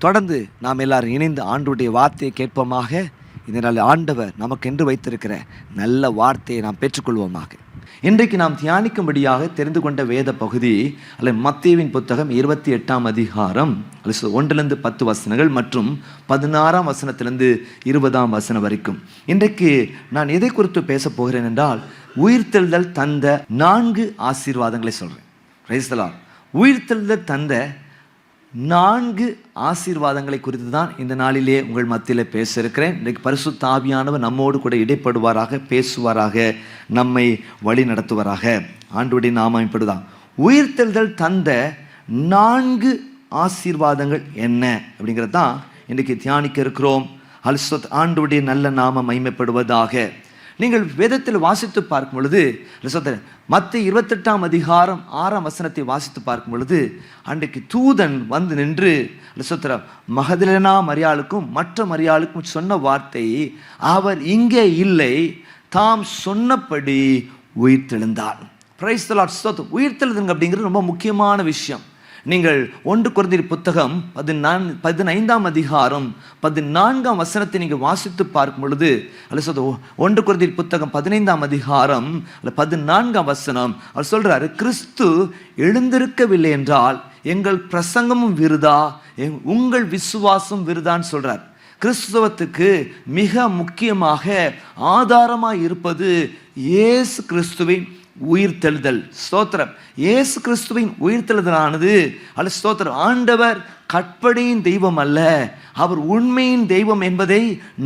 தொடர்ந்து நாம் எல்லாரும் இணைந்து ஆண்டவருடைய வார்த்தையை கேட்போமாக. இதனால் ஆண்டவர் நமக்கென்று வைத்திருக்கிற நல்ல வார்த்தையை நாம் பெற்றுக்கொள்வோமாக. இன்றைக்கு நாம் தியானிக்கும்படியாக தெரிந்து கொண்ட வேத பகுதி அல்லது மத்தேயுவின் புத்தகம் 28ஆம் அதிகாரம் 1 to 10 வசனங்கள் மற்றும் 16ஆம் வசனத்திலிருந்து 20ஆம் வசனம் வரைக்கும். இன்றைக்கு நான் எதை குறித்து பேச போகிறேன் என்றால், உயிர்த்தெழுதல் தந்த 4 ஆசீர்வாதங்களை சொல்கிறேன். Price the Lord. உயிர்த்தெழுதல் தந்த 4 ஆசீர்வாதங்களை குறித்து தான் இந்த நாளிலே உங்கள் மத்தியில் பேச இருக்கிறேன். இன்றைக்கு பரிசுத்த ஆவியானவர் நம்மோடு கூட இடைப்படுவாராக, பேசுவாராக, நம்மை வழி நடத்துவாராக. ஆண்டவருடைய நாமம் இப்படிதான். உயிர்த்தெழுதல் தந்த 4 ஆசீர்வாதங்கள் என்ன அப்படிங்கிறது தான் இன்றைக்கு தியானிக்க இருக்கிறோம். ஆண்டவருடைய நல்ல நாமம் மகிமைப்படுவதாக. நீங்கள் வேதத்தில் வாசித்து பார்க்கும் பொழுது மத்தேயு 28ஆம் அதிகாரம் 6ஆம் வசனத்தை வாசித்து பார்க்கும் பொழுது, அன்றைக்கு தூதன் வந்து நின்று மகதலேனா மரியாளுக்கும் மற்ற மரியாளுக்கும் சொன்ன வார்த்தை, அவர் இங்கே இல்லை, தாம் சொன்னபடி உயிர்த்தெழுந்தார். Price the lord. ஸ்தோத்திரம். உயிர்த்தெழுதுங்க அப்படிங்கிறது ரொம்ப முக்கியமான விஷயம். நீங்கள் 1 கொரிந்தியர் புத்தகம் 15ஆம் அதிகாரம் 14ஆம் வசனத்தை நீங்கள் வாசித்து பார்க்கும் பொழுது, 1 கொரிந்தியர் புத்தகம் 15ஆம் அதிகாரம் 14ஆம் வசனம் அவர் சொல்றாரு, கிறிஸ்து எழுந்திருக்கவில்லை என்றால் எங்கள் பிரசங்கமும் விருதா, உங்கள் விசுவாசம் விருதான்னு சொல்றார். கிறிஸ்துவத்துக்கு மிக முக்கியமாக ஆதாரமாக இருப்பது இயேசு கிறிஸ்துவின் உயிர்த்தெழுதல். ஸ்தோத்திரம். இயேசு கிறிஸ்துவின் உயிர்த்தெழுதலானது ஸ்தோத்திரம், ஆண்டவர் கற்பனையின் தெய்வம் அல்ல, அவர் உண்மையின் தெய்வம் என்பதை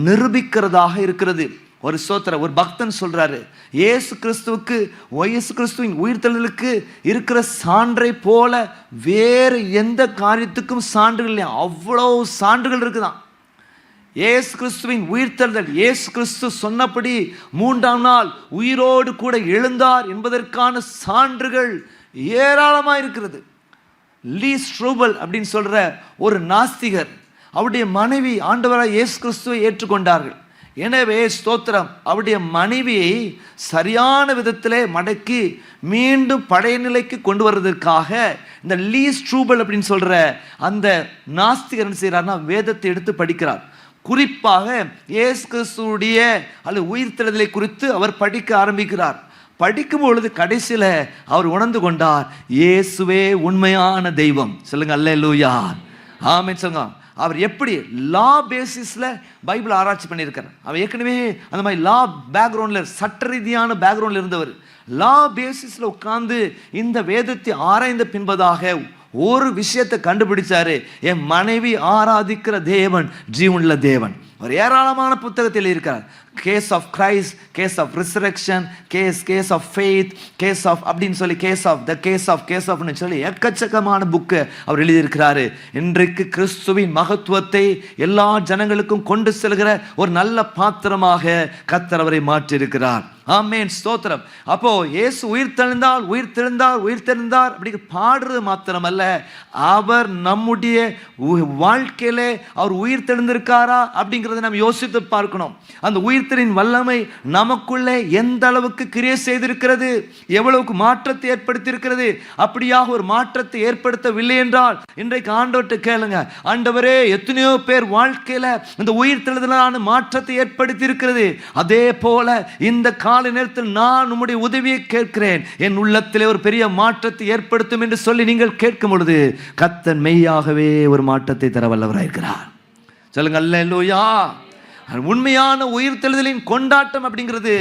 நிரூபிக்கிறதாக இருக்கிறது. ஒரு ஸ்தோத்திரம், ஒரு பக்தன் சொல்றாரு, இயேசு கிறிஸ்துவின் உயிர்த்தெழுதலுக்கு இருக்கிற சான்றை போல வேறு எந்த காரியத்துக்கும் சான்றுகள் இல்லை. அவ்வளோ சான்றுகள் இருக்குதான். இயேசு கிறிஸ்துவின் உயிர்த்தெழுதல், இயேசு கிறிஸ்து சொன்னபடி 3ஆம் நாள் உயிரோடு கூட எழுந்தார் என்பதற்கான சான்றுகள் ஏராளமாக இருக்கிறது. லீ ஸ்ட்ரூபல் அப்படின்னு சொல்ற ஒரு நாஸ்திகர், அவருடைய மனைவி ஆண்டவராய் இயேசு கிறிஸ்துவை ஏற்றுக்கொண்டார்கள். எனவே ஸ்தோத்திரம், அவருடைய மனைவியை சரியான விதத்திலே மடக்கி மீண்டும் பழைய நிலைக்கு கொண்டு வருவதற்காக இந்த லீ ஸ்ட்ரூபல் அப்படின்னு சொல்ற அந்த நாஸ்திகர் என்ன செய்யறாருன்னா, வேதத்தை எடுத்து படிக்கிறார். குறிப்பாக இயேசு கிறிஸ்துவுடைய அல்லது உயிர்த்தெழுதலை குறித்து அவர் படிக்க ஆரம்பிக்கிறார். படிக்கும் பொழுது கடைசியில் அவர் உணர்ந்து கொண்டார், இயேசுவே உண்மையான தெய்வம். சொல்லுங்க அல்லேலூயா, ஆமென் சொல்லுங்க. அவர் எப்படி லா பேசிஸில் பைபிள் ஆராய்ச்சி பண்ணியிருக்கார். அவர் ஏற்கனவே அந்த மாதிரி லா பேக்ரவுண்டில், சட்ட ரீதியான பேக்ரவுண்டில் இருந்தவர். லா பேசிஸில் உட்கார்ந்து இந்த வேதத்தை ஆராய்ந்த பின்பதாக ஒரு விஷயத்தை கண்டுபிடிச்சாரு, என் மனைவி ஆராதிக்கிற தேவன் ஜீவனுள்ள தேவன். அவர் ஏராளமான புத்தகத்தில் இருக்கிறார். Case of Christ, case of resurrection, case of faith, case of அப்படின்னு சொல்லி கேஸ் ஆஃப்னு சொல்லி எக்கச்சக்கமான புக்கு அவர் எழுதியிருக்கிறாரு. இன்றைக்கு கிறிஸ்துவின் மகத்துவத்தை எல்லா ஜனங்களுக்கும் கொண்டு செல்கிற ஒரு நல்ல பாத்திரமாக கர்த்தர் அவரை மாற்றியிருக்கிறார். ஆமென், ஸ்தோத்திரம். அப்போ இயேசு உயிர்த்தெழுந்தார் அப்படி பாடுறது மாத்திரமல்ல, அவர் நம்முடைய வாழ்க்கையிலே அவர் உயிர்த்தெழுந்திருக்காரா அப்படிங்கிறத நாம் யோசித்து பார்க்கணும். அந்த உயிர்த்தெழுதலின் வல்லமை நமக்குள்ளே எந்த அளவுக்கு கிரியை செய்திருக்கிறது, எவ்வளவுக்கு மாற்றத்தை ஏற்படுத்தியிருக்கிறது. அப்படியாக ஒரு மாற்றத்தை ஏற்படுத்தவில்லை என்றால் இன்றைக்கு ஆண்டவர்கிட்ட கேளுங்க, ஆண்டவரே எத்தனையோ பேர் வாழ்க்கையில இந்த உயிர்த்தெழுதலான மாற்றத்தை ஏற்படுத்தி இருக்கிறது. அதே போல இந்த கால நேரத்தில் நான் உம்முடைய உதவியை கேட்கிறேன், என் உள்ளத்திலே ஒரு பெரிய மாற்றத்தை ஏற்படுத்தும் என்று சொல்லி நீங்கள் கேட்கும் பொழுது கர்த்தர் மெய்யாகவே ஒரு மாற்றத்தை தர வல்லவராயிருக்கிறார். சொல்லுங்க அல்லேலூயா. உண்மையான உயிர்த்தெழுதலின் கொண்டாட்டம் அப்படிங்கிறது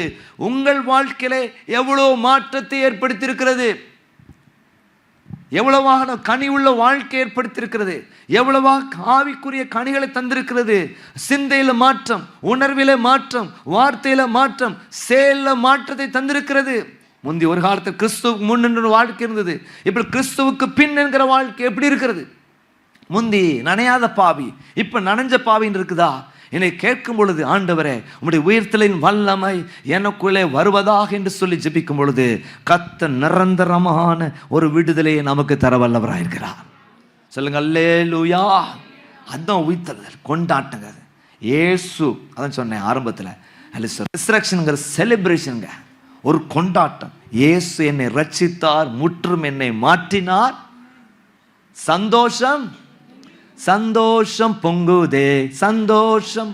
உங்கள் வாழ்க்கையிலே எவ்வளவு மாற்றத்தை ஏற்படுத்தியிருக்கிறது, எவ்வளவாக கனி உள்ள வாழ்க்கை ஏற்படுத்தியிருக்கிறது, எவ்வளவாக ஆவிக்குரிய கனிகளை தந்திருக்கிறது. சிந்தையில மாற்றம், உணர்வில மாற்றம், வார்த்தையில மாற்றம், செயல்ல மாற்றத்தை தந்திருக்கிறது. முந்தி ஒரு காலத்தில் கிறிஸ்துவுக்கு முன் என்ற வாழ்க்கை இருந்தது, இப்ப கிறிஸ்துவுக்கு பின் என்கிற வாழ்க்கை எப்படி இருக்கிறது? முந்தி நனையாத பாவி, இப்ப நனைஞ்ச பாவின்னு இருக்குதா? என்னை கேட்கும் பொழுது, ஆண்டவரே உம்முடைய உயிர்த்தெழுதலின் வல்லமை எனக்குள்ளே வருவதாக என்று சொல்லி ஜெபிக்கும் பொழுது கர்த்தர் நிரந்தரமான ஒரு விடுதலையை நமக்கு தர வல்லவராயிருக்கிறார். சொல்லுங்க அல்லேலூயா. அதான் உயிர்த்தெழுதல் கொண்டாட்டங்க. இயேசு, அதான் சொன்னேன் ஆரம்பத்தில், ரிசரக்ஷனுங்கிற செலிப்ரேஷனுங்க, ஒரு கொண்டாட்டம். இயேசு என்னை ரட்சித்தார், முற்றும் என்னை மாற்றினார், சந்தோஷம் சந்தோஷம் பொங்குதே, சந்தோஷம்.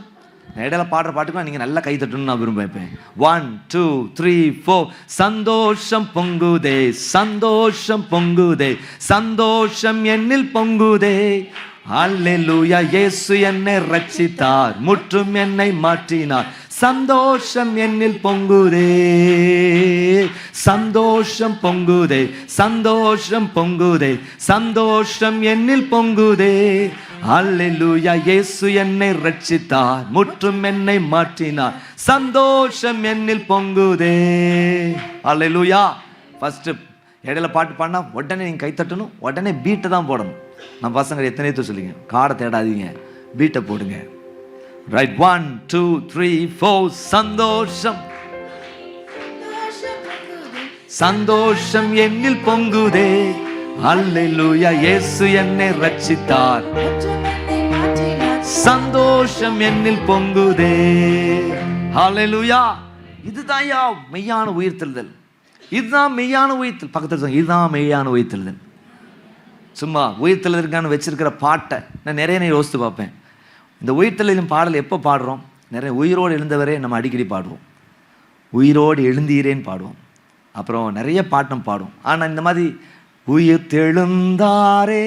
இடையில பாடுற பாட்டுக்கு நீங்க நல்லா கை தட்டணும்னு நான் விரும்புவேன். 1 2 3 4. சந்தோஷம் பொங்குதே, சந்தோஷம் பொங்குதே, சந்தோஷம் என்னில் பொங்குதே, அல்லேலூயா. இயேசு என்னை ரட்சித்தார், முற்றும் என்னை மாற்றினார், சந்தோஷம் என்னில் பொங்குதே, சந்தோஷம் பொங்குதே, சந்தோஷம் பொங்குதே, சந்தோஷம் என்னில் பொங்குதே, அல்லேலூயா. இயேசு என்னை ரட்சித்தார், முற்றும் என்னை மாற்றினார், சந்தோஷம் என்னில் பொங்குதே, அல்லேலூயா. ஃபர்ஸ்ட் இடையில பாட்டு பாடினா உடனே நீங்க கை தட்டணும், உடனே பீட்டை தான் போடணும். நம்ம பசங்க எத்தனையோ சொல்லிங்க, காடை தேடாதீங்க, பீட்டை போடுங்க. ரைட், 1 2 3 4. சந்தோஷம் சந்தோஷம் என்னில் பொங்குதே, அல்லேலூயா. இயேசு என்னை ரட்சித்தார், சந்தோஷம் என்னில் பொங்குதே, அல்லேலூயா. இதுதான் மெய்யான உயிர்த்தெழுதல், இதுதான் மெய்யான உயிர்த்தல். பக்கத்தில் சொல்லுங்க, இதுதான் மெய்யான உயிர்த்தெழுதல். சும்மா உயிர்த்தெழுதலுக்கான வச்சிருக்கிற பாட்டை நான் நிறைய யோசித்து பார்ப்பேன். இந்த உயிர்த்தெழுதலின் பாடல் எப்போ பாடுறோம்? நிறைய உயிரோடு எழுந்தவரே நம்ம அடிக்கடி பாடுவோம், உயிரோடு எழுந்தீரேன்னு பாடுவோம், அப்புறம் நிறைய பாட்டம் பாடுவோம். ஆனால் இந்த மாதிரி உயிர் தெழுந்தாரே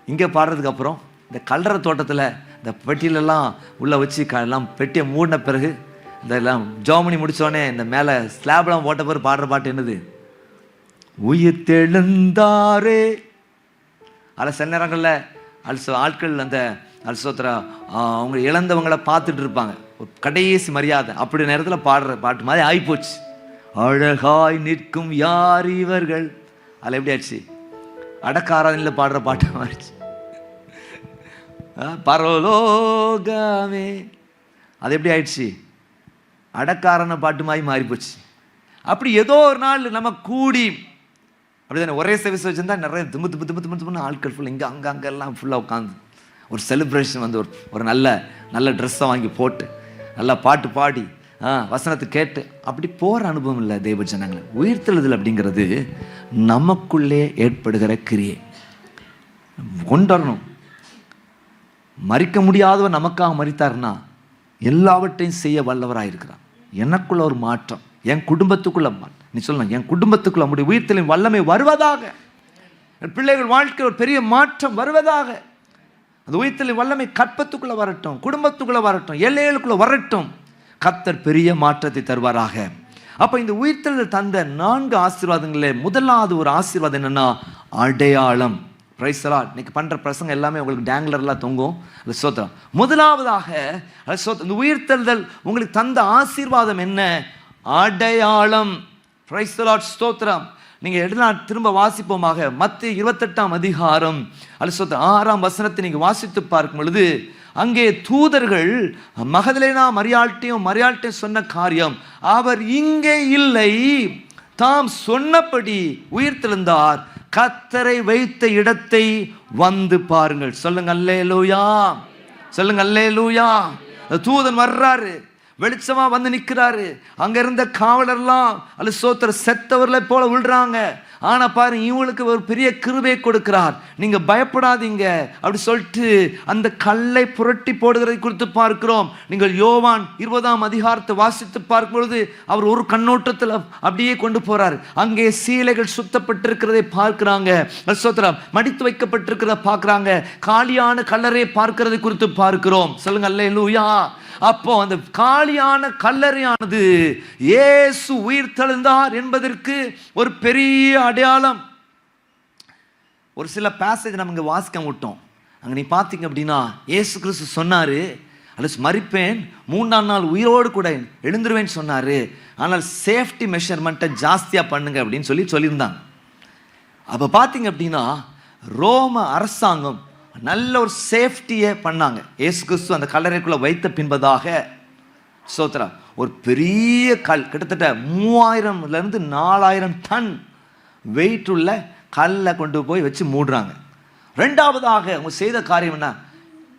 இங்கே பாடுறதுக்கு அப்புறம் இந்த கல்லறை தோட்டத்தில் இந்த பெட்டியிலெல்லாம் உள்ளே வச்சு எல்லாம் பெட்டியை மூடின பிறகு இதெல்லாம் ஜோமனி முடித்தோடனே இந்த மேலே ஸ்லாப்லாம் போட்ட பிறகு பாடுற பாட்டு என்னது? உயிர் தெழுந்தாரே. அதில் சில நேரங்களில் ஆட்கள் அந்த அல்சோத்ரா அவங்க இழந்தவங்களை பார்த்துட்டு இருப்பாங்க, ஒரு கடைசி மரியாதை. அப்படி நேரத்தில் பாடுற பாட்டு மாதிரி ஆகிப்போச்சு. அழகாய் நிற்கும் யார் இவர்கள், அதில் எப்படி ஆச்சு? அடக்காராதனில் பாடுற பாட்டு மாறிச்சு. பரலோகமே, அது எப்படி ஆயிடுச்சு? அடக்காரன பாட்டு மாதிரி மாறிப்போச்சு. அப்படி ஏதோ ஒரு நாள் நம்ம கூடி அப்படிதானே ஒரே சர்வீஸ் வச்சுருந்தா நிறைய தும்பு தும்பு தும்பு தும்பு தும்புன்னு ஆட்கள் ஃபுல்லாக இங்கே அங்கெல்லாம் ஃபுல்லாக உட்காந்து ஒரு செலிப்ரேஷன் வந்து ஒரு நல்ல நல்ல ட்ரெஸ்ஸை வாங்கி போட்டு நல்லா பாட்டு பாடி வசனத்தை கேட்டு அப்படி போகிற அனுபவம் இல்லை தெய்வ ஜனங்களை. உயிர்த்தெழுதல் அப்படிங்கிறது நமக்குள்ளே ஏற்படுகிற கிரியை. கொண்டாடணும். மறிக்க முடியாதவர் நமக்காக மறித்தார்னா எல்லாவற்றையும் செய்ய வல்லவராக இருக்கிறார். எனக்குள்ள ஒரு மாற்றம், என் குடும்பத்துக்குள்ள நீ சொல்லணும், என் குடும்பத்துக்குள்ள நம்முடைய உயிர்த்தெழுதலின் வல்லமை வருவதாக, என் பிள்ளைகள் வாழ்க்கையில் ஒரு பெரிய மாற்றம் வருவதாக. அந்த உயிர்த்தெழுதலின் வல்லமை கற்பத்துக்குள்ள வரட்டும், குடும்பத்துக்குள்ள வரட்டும், எல்லைகளுக்குள்ள வரட்டும். கர்த்தர் பெரிய மாற்றத்தை தருவாராக. அப்ப இந்த உயிர்த்தெழுதல் தந்த 4 ஆசீர்வாதங்களில் முதலாவது ஒரு ஆசீர்வாதம் என்னன்னா அடையாளம். Price the Lord. இன்னைக்கு பண்ற பிரசங்கம் எல்லாமே உங்களுக்கு டேங்லர்லாம் தொங்கும். அது ஸ்தோத்திரம். முதலாவதாக இந்த உயிர்த்தெழுதல் உங்களுக்கு தந்த ஆசீர்வாதம் என்ன? அடையாளம். Price the lord. ஸ்தோத்திரம். நீங்க எடுத்து திரும்ப வாசிப்போமாக. மத்தேயு 28ஆம் அதிகாரம் 6ஆம் வசனத்தை நீங்க வாசித்து பார்க்கும் பொழுது அங்கே தூதர்கள் மகதலேனா மரியாள்கிட்டையும் சொன்ன காரியம், அவர் இங்கே இல்லை, தாம் சொன்னபடி உயிர்த்தெழுந்தார், கர்த்தரை வைத்த இடத்தை வந்து பாருங்கள். சொல்லுங்க அல்லேலூயா, சொல்லுங்க அல்லேலூயா. தூதன் வர்றாரு, வெளிச்சமா வந்து நிற்கிறாரு. அங்க இருந்த காவலர்லாம் ஸ்தோத்திர செத்தவர்களை போல விழுறாங்க. ஆனா பாரு, இவங்களுக்கு ஒரு பெரிய கிருபை கொடுக்கிறார். நீங்க பயப்படாதீங்க அப்படி சொல்லிட்டு அந்த கல்லை புரட்டி போடுகிறதை குறித்து பார்க்கிறோம். நீங்கள் யோவான் 20ஆம் அதிகாரத்தை வாசித்து பார்க்கும் பொழுது அவர் ஒரு கண்ணோட்டத்தில் அப்படியே கொண்டு போறார். அங்கே சீலைகள் சுத்தப்பட்டிருக்கிறதை பார்க்கிறாங்க, ஸ்தோத்திரம், மடித்து வைக்கப்பட்டிருக்கிறத பார்க்கிறாங்க, காலியான கல்லறை பார்க்கிறதை குறித்து பார்க்கிறோம். சொல்லுங்க அல்லேலூயா. அப்போ அந்த காலியான கல்லறையானது இயேசு உயிர்த்தெழுந்தார் என்பதற்கு ஒரு பெரிய அடையாளம். ஒரு சில பேசேஜ் நம்ம இங்கே வாசிக்க விட்டோம். அங்கே நீ பார்த்தீங்க அப்படின்னா இயேசு கிறிஸ்து சொன்னார், மரிப்பேன் 3ஆம் நாள் உயிரோடு கூட எழுந்துருவேன்னு சொன்னார். ஆனால் சேஃப்டி மெஷர்மெண்ட்டை ஜாஸ்தியாக பண்ணுங்க அப்படின்னு சொல்லியிருந்தாங்க. அப்போ பார்த்தீங்க அப்படின்னா ரோம அரசாங்கம் நல்ல ஒரு சேஃப்டியை பண்ணாங்க. இயேசு கிறிஸ்து அந்த கல்லறைக்குள்ள வைத்த பின்பதாக ஸ்தோத்திரம், ஒரு பெரிய கல், கிட்டத்தட்ட 3000 to 4000 டன் வெயிட் உள்ள கல்லை கொண்டு போய் வச்சு மூடுறாங்க. ரெண்டாவதாக அவங்க செய்த காரியம் என்ன?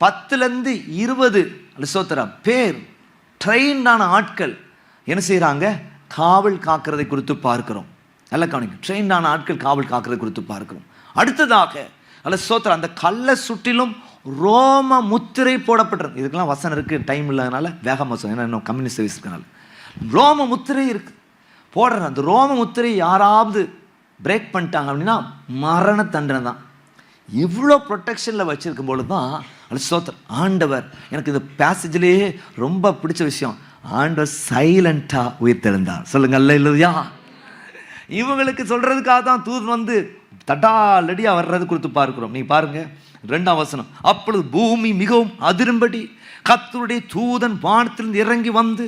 10லேருந்து 20 ஸ்தோத்திரம் பேர் ட்ரெயின்டான ஆட்கள் என்ன செய்கிறாங்க? காவல் காக்கிறதை குறித்து பார்க்கிறோம். நல்லா கவனிங்க, ட்ரெயின்டான ஆட்கள் காவல் காக்கிறதை குறித்து பார்க்கிறோம். அடுத்ததாக ஸ்தோத்திரம், அந்த கல்லை சுற்றிலும் ரோம முத்திரை போடப்பட்டிருக்கு. இதுக்கெல்லாம் வசனம் இருக்குது, டைம் இல்லாதனால வேகமாக சொல்ல, ஏன்னா இன்னும் கம்யூனிஸ்ட் சர்வீஸ் இருக்கனால. ரோம முத்திரை இருக்கு போடுற அந்த ரோம முத்திரை யாராவது பிரேக் பண்ணிட்டாங்க அப்படின்னா மரண தண்டனை தான். இவ்வளோ ப்ரொடெக்ஷனில் வச்சுருக்கும் பொழுது தான் ஸ்தோத்திரம் ஆண்டவர், எனக்கு இந்த பேசேஜ்லேயே ரொம்ப பிடிச்ச விஷயம், ஆண்டவர் சைலண்டாக உயிர்த்தெழுந்தார். சொல்லுங்க அல்லேலூயா. இவங்களுக்கு சொல்கிறதுக்காக தான் தூதன் வந்து தட்டாலடியாக வர்றது குறித்து பார்க்கிறோம். நீ பாருங்க 2ஆம் வசனம், அப்பொழுது பூமி மிகவும் அதிரும்படி கர்த்தருடைய தூதன் வானத்திலிருந்து இறங்கி வந்து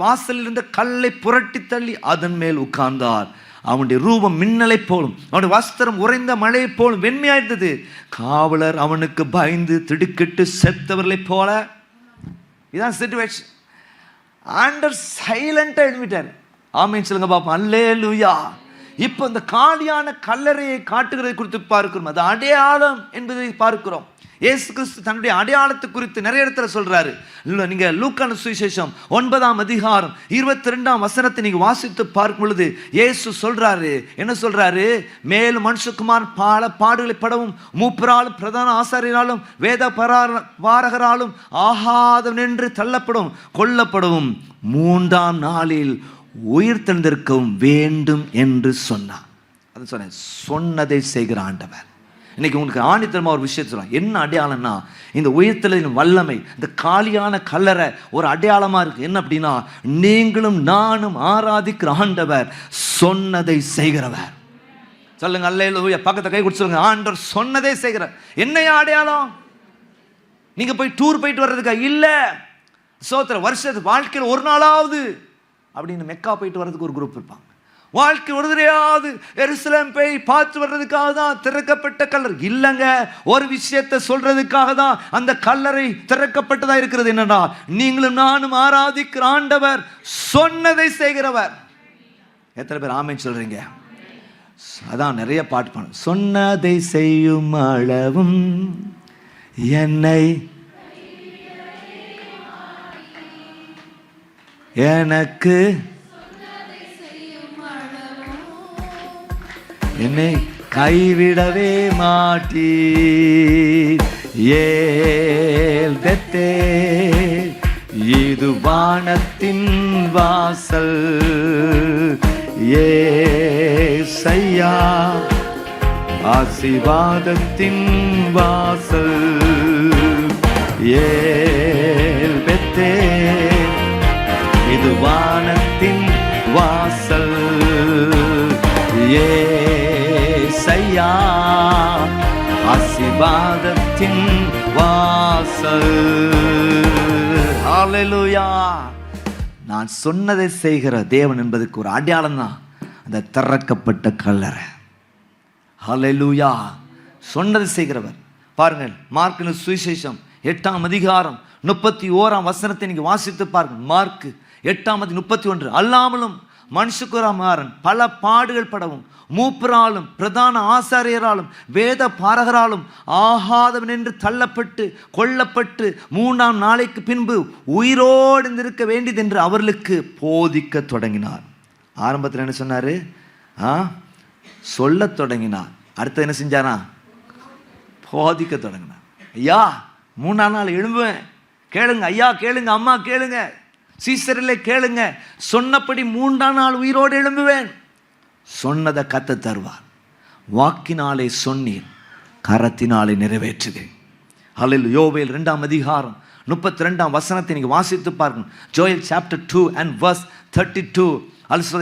வாசலில் இருந்த கல்லை புரட்டி தள்ளி அதன் மேல் உட்கார்ந்தார். அவனுடைய ரூபம் மின்னலை போலும், அவனுடைய வஸ்திரம் உறைந்த மழையை போலும் வெண்மையாயிருந்தது. காவலர் அவனுக்கு பயந்து திடுக்கிட்டு செத்தவர்களை போல. இதான் சிச்சுவேஷன். ஆண்டவர் சைலண்டா எழுதிட்டார். ஆமென் சொல்லுங்க பாப்போம். அல்லேலூயா. இப்போ இந்த காலியான கல்லறையை காட்டுகிறதை குறித்து பார்க்கிறோம். அது அடையாளம் என்பதை பார்க்கிறோம். இயேசு கிறிஸ்து தன்னுடைய அடையாளத்தை குறித்து நிறைய இடத்துல சொல்றாரு. நீங்க லூக்கான சுவிசேஷம் 9ஆம் அதிகாரம் 22ஆம் வசனத்தை நீங்க வாசித்து பார்க்கும் பொழுது இயேசு சொல்றாரு, என்ன சொல்றாரு? மேலும் மனுஷகுமார் பல பாடுகளை படவும் மூப்பராலும் பிரதான ஆசாரியராலும் வேத பாரகராலும் ஆகாதவன் என்று தள்ளப்படும் கொல்லப்படவும் 3ஆம் நாளில் உயிர் தெழுந்திருக்கவும் வேண்டும் என்று சொன்னார். அது சொன்னேன், சொன்னதை செய்கிற ஆண்டவர். இன்னைக்கு உங்களுக்கு ஆணித்தரமா ஒரு விஷயத்தை சொல்லுவாங்க. என்ன அடையாளம்னா, இந்த உயிர்த்தெழுதலின் வல்லமை, இந்த காலியான கல்லறை ஒரு அடையாளமா இருக்கு. என்ன அப்படின்னா, நீங்களும் நானும் ஆராதிக்கிற ஆண்டவர் சொன்னதை செய்கிறவர். சொல்லுங்க அல்லேலூயா. பக்கத்தை கை கொடுத்து சொல்லுங்க, ஆண்டவர் சொன்னதை செய்கிறார். என்னையா அடையாளம்? நீங்க போய் டூர் போயிட்டு வர்றதுக்கா? இல்ல. சோத்திர வருஷத்து வாழ்க்கையில் ஒரு நாளாவது அப்படின்னு மெக்கா போயிட்டு வர்றதுக்கு ஒரு குரூப் இருப்பாங்க. வாழ்க்கை ஒரு தடையாவது எருசலேம் போய் பார்த்து வர்றதுக்காக தான் திறக்கப்பட்ட கல்லறை இல்லைங்க. ஒரு விஷயத்தை சொல்றதுக்காக தான் அந்த கல்லறை திறக்கப்பட்டதா இருக்கிறது. என்னன்னா, நீங்களும் நானும் ஆராதிக்கிற ஆண்டவர் சொன்னதை செய்கிறவர். எத்தனை பேர் ஆமென் சொல்றீங்க? அதான் நிறைய பாட்டு பாடு. சொன்னதை செய்யும் அளவும் என்னை எனக்கு என்னை கைவிடவே மாட்டீர். ஏல் பெத்தேல் இது வானத்தின் வாசல். ஏசையா ஆசீர்வாதத்தின் வாசல். ஏல் பெத்தேல் இது வானத்தின் வாசல். ஏசையா ஆசீர்வாதத்தின் வாசல். ஹல்லேலூயா. நான் சொன்னதை செய்கிற தேவன் என்பதற்கு ஒரு அடையாளம் தான் அந்த திறக்கப்பட்ட கல்லறை. ஹல்லேலூயா. சொன்னதை செய்கிறவர். பாருங்கள், மார்க்கின் சுவிசேஷம் 8ஆம் அதிகாரம் 31ஆம் வசனத்தை நீங்க வாசித்து பாருங்கள். மார்க் 8:31. அல்லாமலும் மனுஷகுமாரன் பல பாடுகள் படவும் மூப்பராலும் பிரதான ஆசாரியராலும் வேத பாரகராலும் ஆகாதவன் என்று தள்ளப்பட்டு கொல்லப்பட்டு 3ஆம் நாளைக்கு பின்பு உயிரோடு இருக்க வேண்டியது என்று அவர்களுக்கு போதிக்க தொடங்கினார். ஆரம்பத்தில் என்ன சொன்னாரு? சொல்ல தொடங்கினார். அடுத்து என்ன செஞ்சாரா? போதிக்க தொடங்கினார். ஐயா 3ஆம் நாள் எழும்புவேன், கேளுங்க ஐயா, கேளுங்க அம்மா, கேளுங்க சீசரிலே கேளுங்க, சொன்னபடி 3ஆம் நாள் உயிரோடு எழும்புவேன். சொன்னதை கத்த தருவார். வாக்கினாலே சொன்னீர், கரத்தினாலே நிறைவேற்றுவேன். ஹல்லேலூயா. யோவேல் 2ஆம் அதிகாரம் 32ஆம் வசனத்தை நீங்க வாசித்து பாருங்க. Joel chapter 2 and verse 32.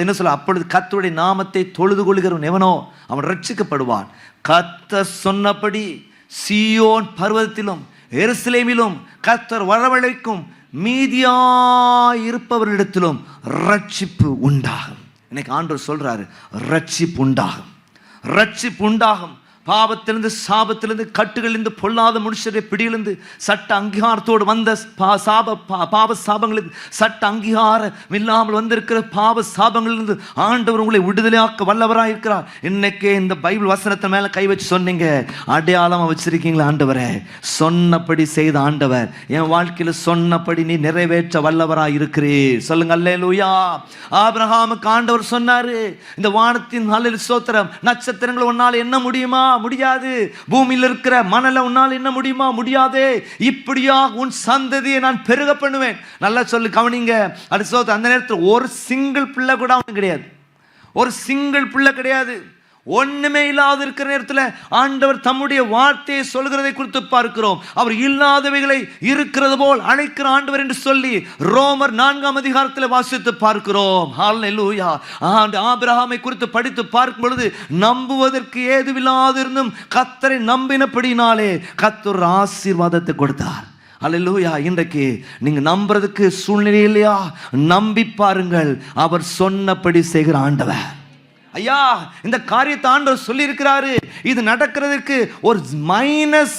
என்ன சொல்ல? அப்பொழுது கர்த்தருடைய நாமத்தை தொழுது கொள்கிறவன் எவனோ அவன் ரட்சிக்கப்படுவான். கர்த்தர் சொன்னபடி சீயோன் பர்வதத்திலும் எருசலேமிலும் கர்த்தர் வரவழைக்கும் மீதியாயிருப்பவரிடத்திலும் ரட்சிப்பு உண்டாகும். இன்னைக்கு ஆண்டவர் சொல்றாரு, ரட்சிப்பு உண்டாகும், ரட்சிப்பு உண்டாகும். பாவத்திலிருந்து, சாபத்திலிருந்து, கட்டுகளிலிருந்து, பொல்லாத மனுஷரை பிடியிலிருந்து, சட்ட அங்கீகாரத்தோடு வந்த பாவ சாபங்களுக்கு சட்ட அங்கீகாரம் இல்லாமல் வந்திருக்கிற பாவ சாபங்களிலிருந்து ஆண்டவர் உங்களை விடுதலையாக்க வல்லவராக இருக்கிறார். இன்னைக்கே இந்த பைபிள் வசனத்தை மேல கை வச்சு சொன்னீங்க, அடையாளமா வச்சிருக்கீங்களா? ஆண்டவரே, சொன்னபடி செய்த ஆண்டவர் என் வாழ்க்கையில சொன்னபடி நீ நிறைவேற்ற வல்லவராக இருக்கிறீர். சொல்லுங்க அல்லேலூயா. ஆபிரகாமுக்கு ஆண்டவர் சொன்னாரு, இந்த வானத்தின் ஹல்லேலூயா ஸ்தோத்திரம், நட்சத்திரங்கள் உன்னால் என்ன முடியுமா? முடியாது. பூமியில் இருக்கிற மணலை உன்னால் என்ன முடியுமா? முடியாது. இப்படியா உன் சந்ததியை நான் பெருக பண்ணுவேன். நல்லா சொல்லு, கவனிங்க. அடுத்த அந்த நேரத்தில் ஒரு சிங்கிள் பிள்ளை கூட அவனுக்கு கிடையாது. ஒரு சிங்கிள் பிள்ளை கிடையாது. ஒண்ணுமே இல்லாத இருக்கிற நேரத்தில் ஆண்டவர் தம்முடைய வார்த்தையை சொல்கிறதை குறித்து பார்க்கிறோம். அவர் இல்லாதவைகளை இருக்கிறது போல் அழைக்கிற ஆண்டவர் என்று சொல்லி ரோமர் 4ஆம் அதிகாரத்தில் வாசித்து பார்க்கிறோம். ஹல்லேலூயா. ஆபிரகாமை குறித்து படித்து பார்க்கும் பொழுது நம்புவதற்கு ஏதுவில்லாதிருந்தும் கர்த்தரை நம்பினபடினாலே கர்த்தர் ஆசீர்வாதத்தை கொடுத்தார். அல்லேலூயா. இன்றைக்கு நீங்க நம்புறதுக்கு சூழ்நிலை இல்லையா? நம்பி பாருங்கள், அவர் சொன்னபடி செய்கிற ஆண்டவர். ஐயா, இந்த காரியத்தை ஆண்டவர் சொல்லி இருக்கிறாரு. இது நடக்கிறதுக்கு ஒரு மைனஸ்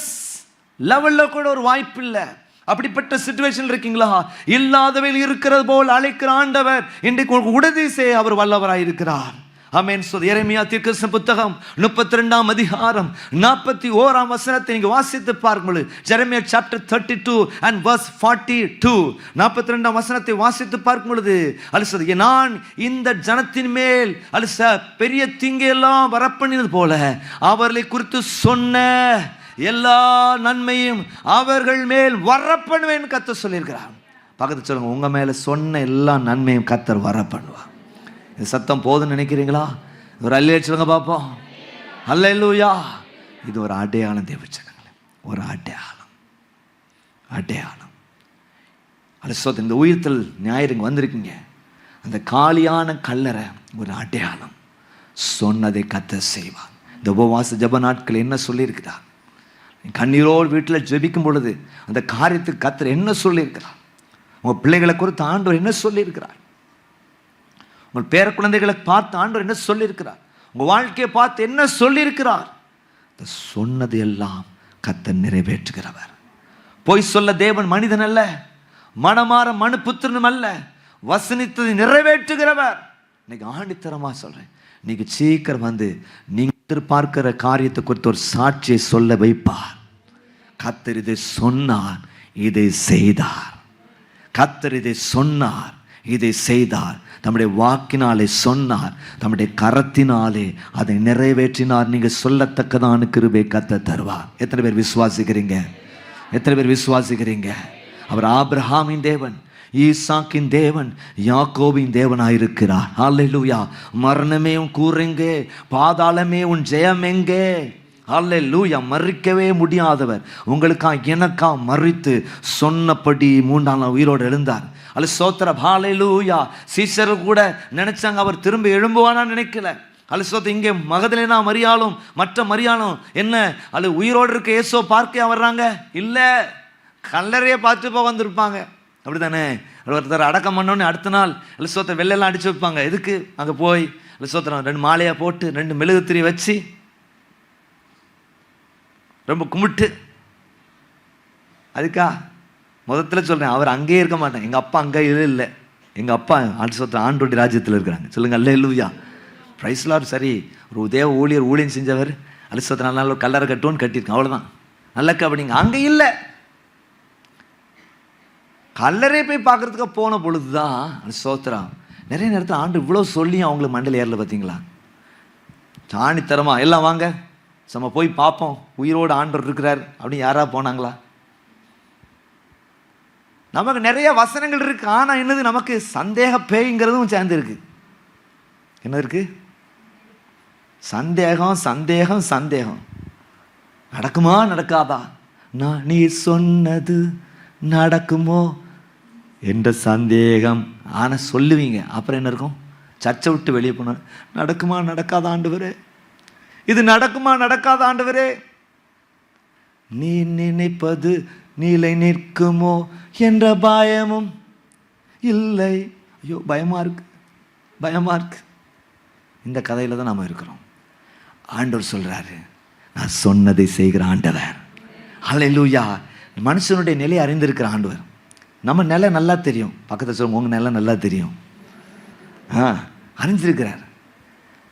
லெவல்ல கூட ஒரு வாய்ப்பு இல்லை. அப்படிப்பட்ட சிச்சுவேஷன் இருக்கீங்களா? இல்லாதவையில் இருக்கிறது போல் அழைக்கிற ஆண்டவர் இன்றைக்கு உங்களுக்கு உதவி செய்ய அவர் வல்லவராய் இருக்கிறார். ஆமென். எரேமியா தீர்க்கதரிசன புத்தகம் 32ஆம் அதிகாரம் 41ஆம் வசனத்தை நீங்க வாசித்து பாருங்கள். எரேமியா chapter 32 and verse 42, 42ஆம் வசனத்தை வாசித்து பார்க்கும் பொழுது அல்லது நான் இந்த ஜனத்தின் மேல் அல்லது பெரிய தீங்கையெல்லாம் வரப்பண்ணினது போல அவர்களை குறித்து சொன்ன எல்லா நன்மையும் அவர்கள் மேல் வரப்பண்ணுவேன் கர்த்தர் சொல்லியிருக்கிறார். பக்கத்து சொல்லுங்க, உங்க மேல சொன்ன எல்லா நன்மையும் கர்த்தர் வரப்பண்ணுவார். இது சத்தம் போதுன்னு நினைக்கிறீங்களா? ஒரு அல்லேலூயா சொல்லுங்க பார்ப்போம். அல்லேலூயா. இது ஒரு அடையாளம் தேவச்சனங்களே, ஒரு அடையாளம். அடையாளம் அல்ல. இந்த உயிர்த்தல் ஞாயிறு வந்திருக்கீங்க, அந்த காலியான கல்லறை ஒரு அடையாளம். சொன்னதை கர்த்தர் செய்வார். இந்த உபவாச ஜெப நாட்கள் என்ன சொல்லியிருக்கிறார்? கண்ணீரோடு வீட்டில் ஜெபிக்கும் பொழுது அந்த காரியத்துக்கு கர்த்தர் என்ன சொல்லியிருக்கிறார்? உங்கள் பிள்ளைகளை குறித்து ஆண்டவர் என்ன சொல்லியிருக்கிறார்? உங்கள் பேர குழந்தைகளை பார்த்து ஆண்டவர் என்ன சொல்லியிருக்கிறார்? உங்கள் வாழ்க்கையை பார்த்து என்ன சொல்லியிருக்கிறார்? சொன்னது எல்லாம் கர்த்தர் நிறைவேற்றுகிறவர். பொய் சொல்ல தேவன் மனிதன் அல்ல, மனமாற மனு புத்திரனும் அல்ல, வசனித்ததை நிறைவேற்றுகிறவர். இன்னைக்கு ஆணித்தரமா சொல்றேன், நீங்க சீக்கிரம் வந்து நீங்க எதிர்பார்க்கிற காரியத்தை குறித்து ஒரு சாட்சியை சொல்ல வைப்பார். கர்த்தர் இதை சொன்னார், இதை செய்தார். கர்த்தர் இதை சொன்னார், இதை செய்தார். தம்முடைய வாக்கினாலே சொன்னார், தம்முடைய கரத்தினாலே அதை நிறைவேற்றினார். நீங்க சொல்லத்தக்கதான கிருபை கர்த்தர் தருவார். எத்தனை பேர் விசுவாசிக்கிறீங்க? எத்தனை பேர் விசுவாசிக்கிறீங்க? அவர் ஆபிரகாமின் தேவன், ஈசாக்கின் தேவன், யாக்கோபின் தேவனாயிருக்கிறார். அல்லேலூயா. மரணமே உன் கூறுங்க, பாதாளமே உன் ஜெயம் எங்கே? அல்லேலூயா. மறிக்கவே முடியாதவர் உங்களுக்காக எனக்கா மறித்து சொன்னபடி 3ஆம் நாள் உயிரோடு எழுந்தார். அல்ல சோத்திரம். ஹல்லேலூயா. சீசர்கள் கூட நினைச்சாங்க அவர் திரும்ப எழும்புவானான்னு நினைக்கல. அல்ல சோத்திரம். இங்கே மகதலேனா மரியாளும் மற்ற மரியாளும் என்ன அல்ல உயிரோடு இருக்க இயேசுவை பார்க்க வர்றாங்க? இல்லை, கல்லறையை பார்த்து போக வந்திருப்பாங்க. அப்படித்தானே? ஒருத்தர் அடக்கம் பண்ணோன்னு அடுத்த நாள் அல்ல சோத்திரம் வெள்ளெல்லாம் அடிச்சு வைப்பாங்க. எதுக்கு? அங்கே போய் அல்ல சோத்திரம் 2 மாலையாக போட்டு 2 மெழுகுத்திரி வச்சு ரொம்ப கும்பிட்டு, அதுக்கா முதத்தில் சொல்கிறேன், அவர் அங்கேயே இருக்க மாட்டேன். எங்கள் அப்பா அங்கே இல்லை, எங்கள் அப்பா ஆண்டோடைய ராஜ்யத்தில் இருக்கிறாங்க. சொல்லுங்கள் அல்லேலூயா. Price Lord. சரி, ஒரு தேவ ஊழியர் ஊழியம் செஞ்சவர் அலிசோத்திர 4 நாள் கல்லறை கட்டுவோன்னு கட்டியிருக்கேன், அவ்வளோதான். நல்லக்கா. அப்படிங்க அங்கே இல்லை, கல்லறையை போய் பார்க்குறதுக்கு போன பொழுது தான் அலிசோத்திரம் நிறைய நேரத்தில் ஆண்டு இவ்வளோ சொல்லி அவங்களுக்கு மண்டல ஏறல. பார்த்தீங்களா? சாணித்தரமா எல்லாம் வாங்க நம்ம போய் பார்ப்போம், உயிரோடு ஆண்டவர் இருக்கிறார் அப்படின்னு யாரா போனாங்களா? நமக்கு நிறைய வசனங்கள் இருக்கு, ஆனால் என்னது நமக்கு சந்தேக பேய்ங்கிறதும் சேர்ந்து இருக்கு. என்ன இருக்கு? சந்தேகம் சந்தேகம் சந்தேகம். நடக்குமா நடக்காதா? நான் நீ சொன்னது நடக்குமோ என்ற சந்தேகம். ஆனால் சொல்லுவீங்க, அப்புறம் என்ன இருக்கும்? சர்ச்சை விட்டு வெளியே போன நடக்குமா நடக்காத ஆண்டவரே, இது நடக்குமா நடக்காத ஆண்டவரே, நீ நினைப்பது நிலை நிற்குமோ என்ற பயமும் இல்லை. ஐயோ பயமா இருக்கு, பயமா இருக்கு. இந்த கதையில தான் நாம இருக்கிறோம். ஆண்டவர் சொல்றாரு, நான் சொன்னதை செய்கிற ஆண்டவர். அல்லேலூயா. மனுஷனுடைய நிலையை அறிந்திருக்கிற ஆண்டவர். நம்ம நிலை நல்லா தெரியும். பக்கத்தில் சொல்லுங்க, உங்கள் நிலை நல்லா தெரியும். அறிஞ்சிருக்கிறார்.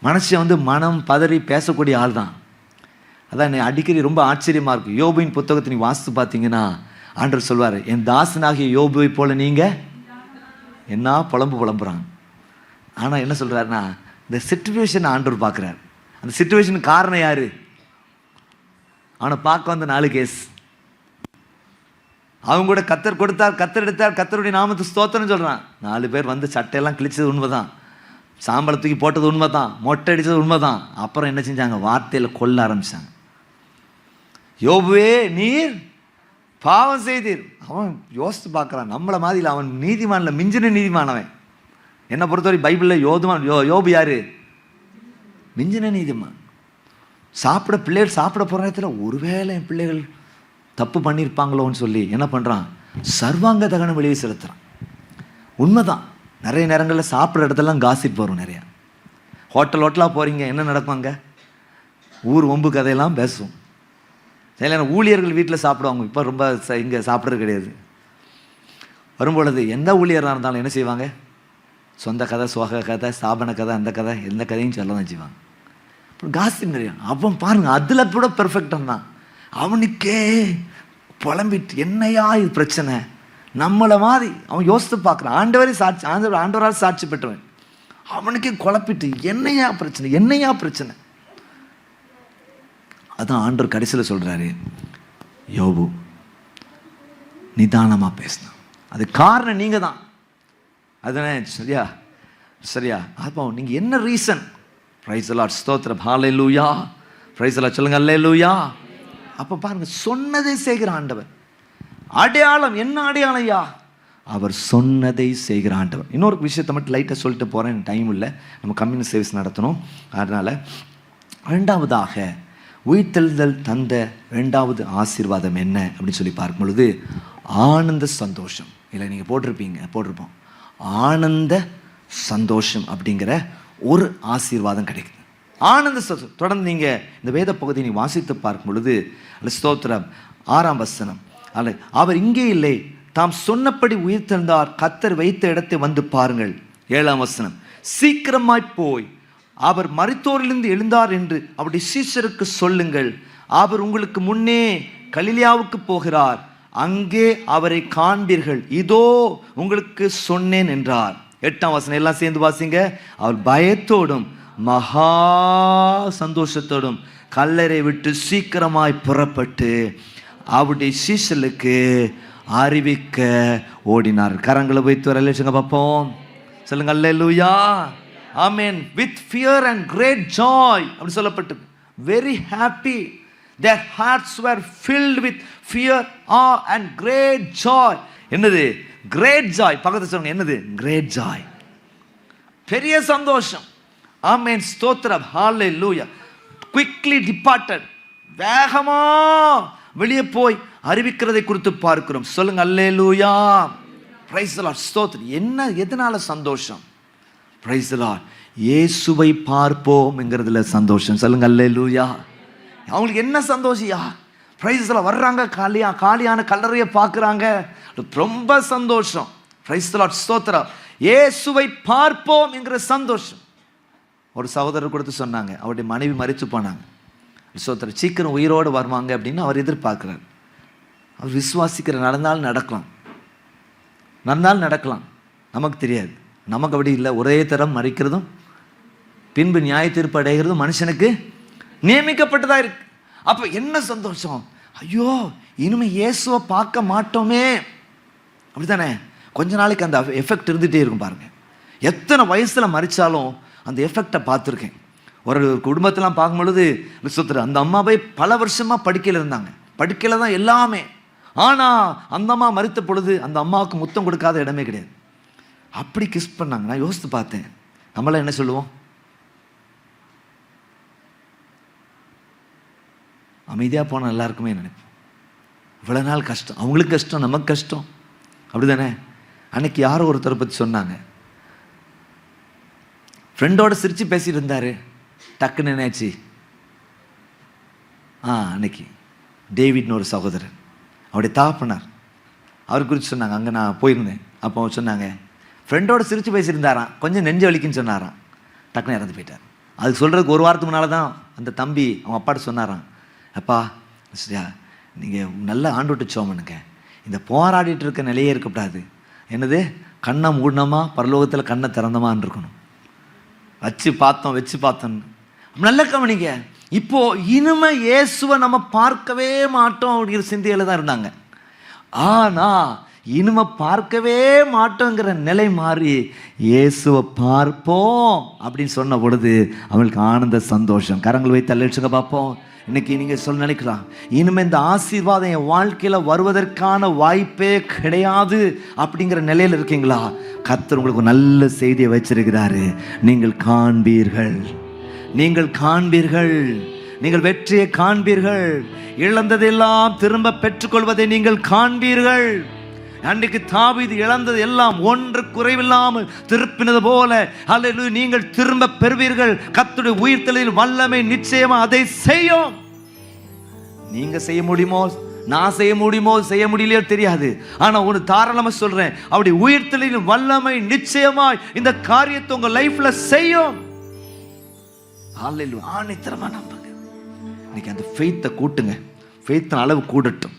மனுஷன் மனம் பதறி பேசக்கூடிய ஆள் தான். அதான் அடிக்கடி ரொம்ப ஆச்சரியமாக இருக்கும். யோபுவின் புத்தகத்தை நீ வாசித்து பார்த்தீங்கன்னா ஆண்டவர் சொல்வார், என் தாசனாகிய யோபுவை போல நீங்கள் என்ன புலம்புறாங்க. ஆனால் என்ன சொல்கிறாருன்னா, இந்த சிச்சுவேஷனை ஆண்டவர் பார்க்குறார். அந்த சிச்சுவேஷனுக்கு காரணம் யார்? அவனை பார்க்க வந்த 4 கேஸ். அவங்க கூட கத்தர் கொடுத்தார், கத்தர் எடுத்தார், கத்தருடைய நாமத்தை ஸ்தோத்திரம் சொல்கிறான். 4 பேர் சட்டையெல்லாம் கிழிச்சது உண்மைதான், சாம்பலை தூக்கி போட்டது உண்மைதான், மொட்டை அடித்தது உண்மைதான். அப்புறம் என்ன செஞ்சாங்க? வார்த்தையில் கொல்ல ஆரம்பிச்சாங்க. யோபுவே நீர் பாவம் செய்தீர். அவன் யோசித்து பார்க்குறான், நம்மளை மாதிரி இல்லை, அவன் நீதிமானில் மிஞ்சின நீதிமானவன். என்னை பொறுத்தவரை பைபிளில் யோபு யாரு? மிஞ்சின நீதிமான். பிள்ளைகள் சாப்பிட போகிற நேரத்தில் ஒருவேளை என் பிள்ளைகள் தப்பு பண்ணியிருப்பாங்களோன்னு சொல்லி என்ன பண்ணுறான்? சர்வாங்க தகனம் வெளியே செலுத்துகிறான். உண்மைதான். நிறைய நேரங்களில் சாப்பிட்ற இடத்துலலாம் காசிப் வரும். நிறையா ஹோட்டலாக போகிறீங்க, என்ன நடப்பாங்க? ஊர் ஒம்பு கதையெல்லாம் பேசுவோம். சில நேரம் ஊழியர்கள் வீட்டில் சாப்பிடுவாங்க. இப்போ ரொம்ப இங்கே சாப்பிட்றது கிடையாது. வரும்பொழுது எந்த ஊழியராக இருந்தாலும் என்ன செய்வாங்க? சொந்த கதை, சோக கதை, ஸ்தாபன கதை, அந்த கதை, எந்த கதையும் சொல்ல தான் செய்வாங்க. அப்புறம் காசிப் நிறையா. அவன் பாருங்கள், அதில் கூட பெர்ஃபெக்டாக தான். அவனுக்கே புலம்பிட்டு என்னையா இது பிரச்சனை, நம்மளை மாதிரி அவன் யோசித்து பார்க்குறான். ஆண்டவரால் சாட்சி பெற்றவன். அவனுக்கே குழப்பிட்டு என்னையா பிரச்சனை. அதான் ஆண்டவர் கடைசியில் சொல்கிறாரு, யோபு நிதானமாக பேசினான். அது காரணம் நீங்கள் தான். அதுதானே? சரியா? அப்போ நீங்கள் என்ன ரீசன்? பிரைஸ் தி லார்ட், ஸ்தோத்திரம், ஹல்லேலூயா. பிரைஸ் தி லார்ட் சொல்லுங்க, ஹல்லேலூயா. அப்போ பாருங்க, சொன்னதை செய்கிற ஆண்டவர். அடையாளம் என்ன? அடையாளம் யா? அவர் சொன்னதை செய்கிற ஆண்டவர். இன்னொரு விஷயத்தை மட்டும் லைட்டாக சொல்லிட்டு போகிறேன், டைம் இல்லை, நம்ம கம்யூனிட்டி சர்வீஸ் நடத்தணும். அதனால் 2வதாக உயிர்த்தெழுதல் தந்த 2வது ஆசீர்வாதம் என்ன அப்படின்னு சொல்லி பார்க்கும் பொழுது ஆனந்த சந்தோஷம். இல்லை நீங்கள் போட்டிருப்போம். ஆனந்த சந்தோஷம் அப்படிங்கிற ஒரு ஆசீர்வாதம் கிடைக்குது. ஆனந்த சந்தோஷம். தொடர்ந்து நீங்கள் இந்த வேத பகுதியை நீ வாசித்து பார்க்கும் பொழுது ஸ்தோத்திரம் 6ஆம் வசனம், அல்ல அவர் இங்கே இல்லை, தாம் சொன்னபடி உயிர்த்தெழுந்தார், கத்தர் வைத்த இடத்தை வந்து பாருங்கள். 7ஆம் வசனம், சீக்கிரமாய் போய் அவர் மரித்தோரிலிருந்து எழுந்தார் என்று அவருடைய சீஷருக்கு சொல்லுங்கள். அவர் உங்களுக்கு முன்னே கலிலியாவுக்கு போகிறார், அங்கே அவரை காண்பீர்கள், இதோ உங்களுக்கு சொன்னேன் என்றார். 8ஆம் வசனம் எல்லாம் சேர்ந்து வாசிங்க. அவர் பயத்தோடும் மகா சந்தோஷத்தோடும் கல்லறை விட்டு சீக்கிரமாய் புறப்பட்டு அவருடைய சீஷலுக்கு அறிவிக்க ஓடினார். கரங்களை வைத்து வரலேச்சுங்க பார்ப்போம். சொல்லுங்க, hallelujah, amen. With fear and great joy அப்படி சொல்லப்பட்டு, very happy. their hearts were filled with fear, awe and great joy. என்னது? Great joy. பக்கத்துல சொல்லுங்க, என்னது? கிரேட் ஜாய், பெரிய சந்தோஷம். ஆமென், ஸ்தோத்திரம், ஹல்லேலூயா. quickly departed, வேகமா வெளியே போய் அறிவிக்கிறதை குறித்து பார்க்கிறோம். சொல்லுங்க, அல்லேலூயா, பிரைஸ் தி லார்ட், ஸ்தோத்திரம். என்ன, எதனால சந்தோஷம்? பிரைஸ் தி லார்ட், இயேசுவை பார்ப்போம் என்கிறதுல சந்தோஷம். சொல்லுங்க, அல்லேலூயா. அவங்களுக்கு என்ன சந்தோஷியா? Price the Lord. வர்றாங்க, காலியான கல்லறையை பார்க்குறாங்க, ரொம்ப சந்தோஷம். பிரைஸ் தி லார்ட், ஸ்தோத்திரம். இயேசுவை பார்ப்போம் என்கிற சந்தோஷம். ஒரு சகோதரர் கொடுத்து சொன்னாங்க, அவருடைய மனைவி மரித்து போனாங்க. ஸ்தோத்திரம், சீக்கிரம் உயிரோடு வருவாங்க அப்படின்னு அவர் எதிர்பார்க்குறார். அவர் விசுவாசிக்கிற நடந்தாலும் நடக்கலாம், நமக்கு தெரியாது. நமக்கு அப்படி இல்லை. ஒரே தரம் மறிக்கிறதும் பின்பு நியாய தீர்ப்பு அடைகிறதும் மனுஷனுக்கு நியமிக்கப்பட்டதா இருக்கு. அப்போ என்ன சந்தோஷம்? ஐயோ, இனிமே இயேசுவை பார்க்க மாட்டோமே, அப்படித்தானே? கொஞ்ச நாளைக்கு அந்த எஃபெக்ட் இருந்துகிட்டே இருக்கும். பாருங்க, எத்தனை வயசில் மறிச்சாலும் அந்த எஃபெக்டை பார்த்துருக்கேன். ஒரு குடும்பத்தெல்லாம் பார்க்கும் பொழுது சுத்துற அந்த அம்மாவை பல வருஷமாக படுக்கையில் இருந்தாங்க, படுக்கையில் தான் எல்லாமே. ஆனால் அந்த அம்மா மறித்த பொழுது அந்த அம்மாவுக்கு முத்தம் கொடுக்காத இடமே கிடையாது. அப்படி கிஸ் பண்ணாங்க. நான் யோசித்து பார்த்தேன், நம்மளாம் என்ன சொல்லுவோம்? அமைதியாக போனால் நல்லா இருக்குமே நினைப்போம். இவ்வளோ நாள் கஷ்டம், அவங்களுக்கு கஷ்டம், நமக்கு கஷ்டம், அப்படி தானே? அன்னைக்கு யாரோ ஒருத்தரை பற்றி சொன்னாங்க, ஃப்ரெண்டோட சிரித்து பேசிட்டு இருந்தார், டக்குன்னு என்னாச்சு? அன்னைக்கு டேவிட்னு ஒரு சகோதரர், அவருடைய தாப்பனார், அவர் குறித்து சொன்னாங்க. அங்கே நான் போயிருந்தேன். அப்போ அவர் சொன்னாங்க, ஃப்ரெண்டோட சிரித்து பேசியிருந்தாராம், கொஞ்சம் நெஞ்சு வலிக்குன்னு சொன்னாராம், டக்குன்னு இறந்து போயிட்டார். அதுக்கு சொல்கிறதுக்கு ஒரு வாரத்துக்கு முன்னால் தான் அந்த தம்பி அவங்க அப்பாட்ட சொன்னாராம், அப்பா நீங்கள் நல்ல ஆண்டு சோமனுங்க, இந்த போராடிட்டு இருக்க நிலையே இருக்கக்கூடாது, என்னது கண்ணை மூடனமா பரலோகத்தில் கண்ணை திறந்தமான்னு இருக்கணும், வச்சு பார்த்தோம். நல்ல கவனிங்க, இப்போ இனிமே இயேசுவை நம்ம பார்க்கவே மாட்டோம் அப்படிங்கிற சிந்தையில தான் இருந்தாங்க. ஆனா இனிமே பார்க்கவே மாட்டோங்கிற நிலை மாறி இயேசுவை பார்ப்போம் அப்படின்னு சொன்ன பொழுது அவங்களுக்கு ஆனந்த சந்தோஷம். கரங்கள் வைத்து அல்ல பார்ப்போம். இன்னைக்கு நீங்க சொல்ல நினைக்கலாம், இனிமே இந்த ஆசீர்வாதம் என் வாழ்க்கையில வருவதற்கான வாய்ப்பே கிடையாது அப்படிங்கிற நிலையில இருக்கீங்களா? கர்த்தர் உங்களுக்கு நல்ல செய்தியை வச்சிருக்கிறாரு. நீங்கள் காண்பீர்கள், நீங்கள் வெற்றியை காண்பீர்கள், இழந்ததெல்லாம் திரும்ப பெற்றுக்கொள்வதை நீங்கள் காண்பீர்கள். அன்றைக்கு தாவீது இழந்தது எல்லாம் ஒன்று குறைவில்லாமல் திருப்பினது போல அல்லேலூயா நீங்கள் திரும்ப பெறுவீர்கள். கர்த்தருடைய உயிர்த்தெழுதலின் வல்லமை நிச்சயமா அதை செய்யும். நீங்க செய்ய முடியுமோ, நான் செய்ய முடியுமோ, செய்ய முடியலையோ தெரியாது. ஆனா ஒன்று தாராளமா சொல்றேன், அப்படி உயிர்த்தெழுதலின் வல்லமை நிச்சயமாய் இந்த காரியத்தை உங்க லைஃப்ல செய்யும். அல்லேலூயா, ஆணித்தரமா நம்புங்க. இன்னைக்கு அந்த ஃபெய்த்தை கூட்டுங்க, ஃபெய்த்தின் அளவு கூடட்டும்.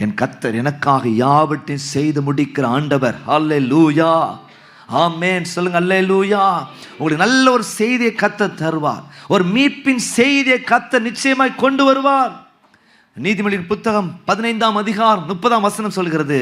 என் கர்த்தர் எனக்காக யாவற்றையும் செய்து முடிக்கிற ஆண்டவர். அல்லேலூயா, ஆமென் சொல்லுங்க. அல்லேலூயா. உங்களுக்கு நல்ல ஒரு செய்தியை கர்த்தர் தருவார், ஒரு மீட்பின் செய்தியை கர்த்தர் நிச்சயமாய் கொண்டு வருவார். நீதிமொழியின் புத்தகம் 15ஆம் அதிகாரம் 30ஆம் வசனம் சொல்கிறது,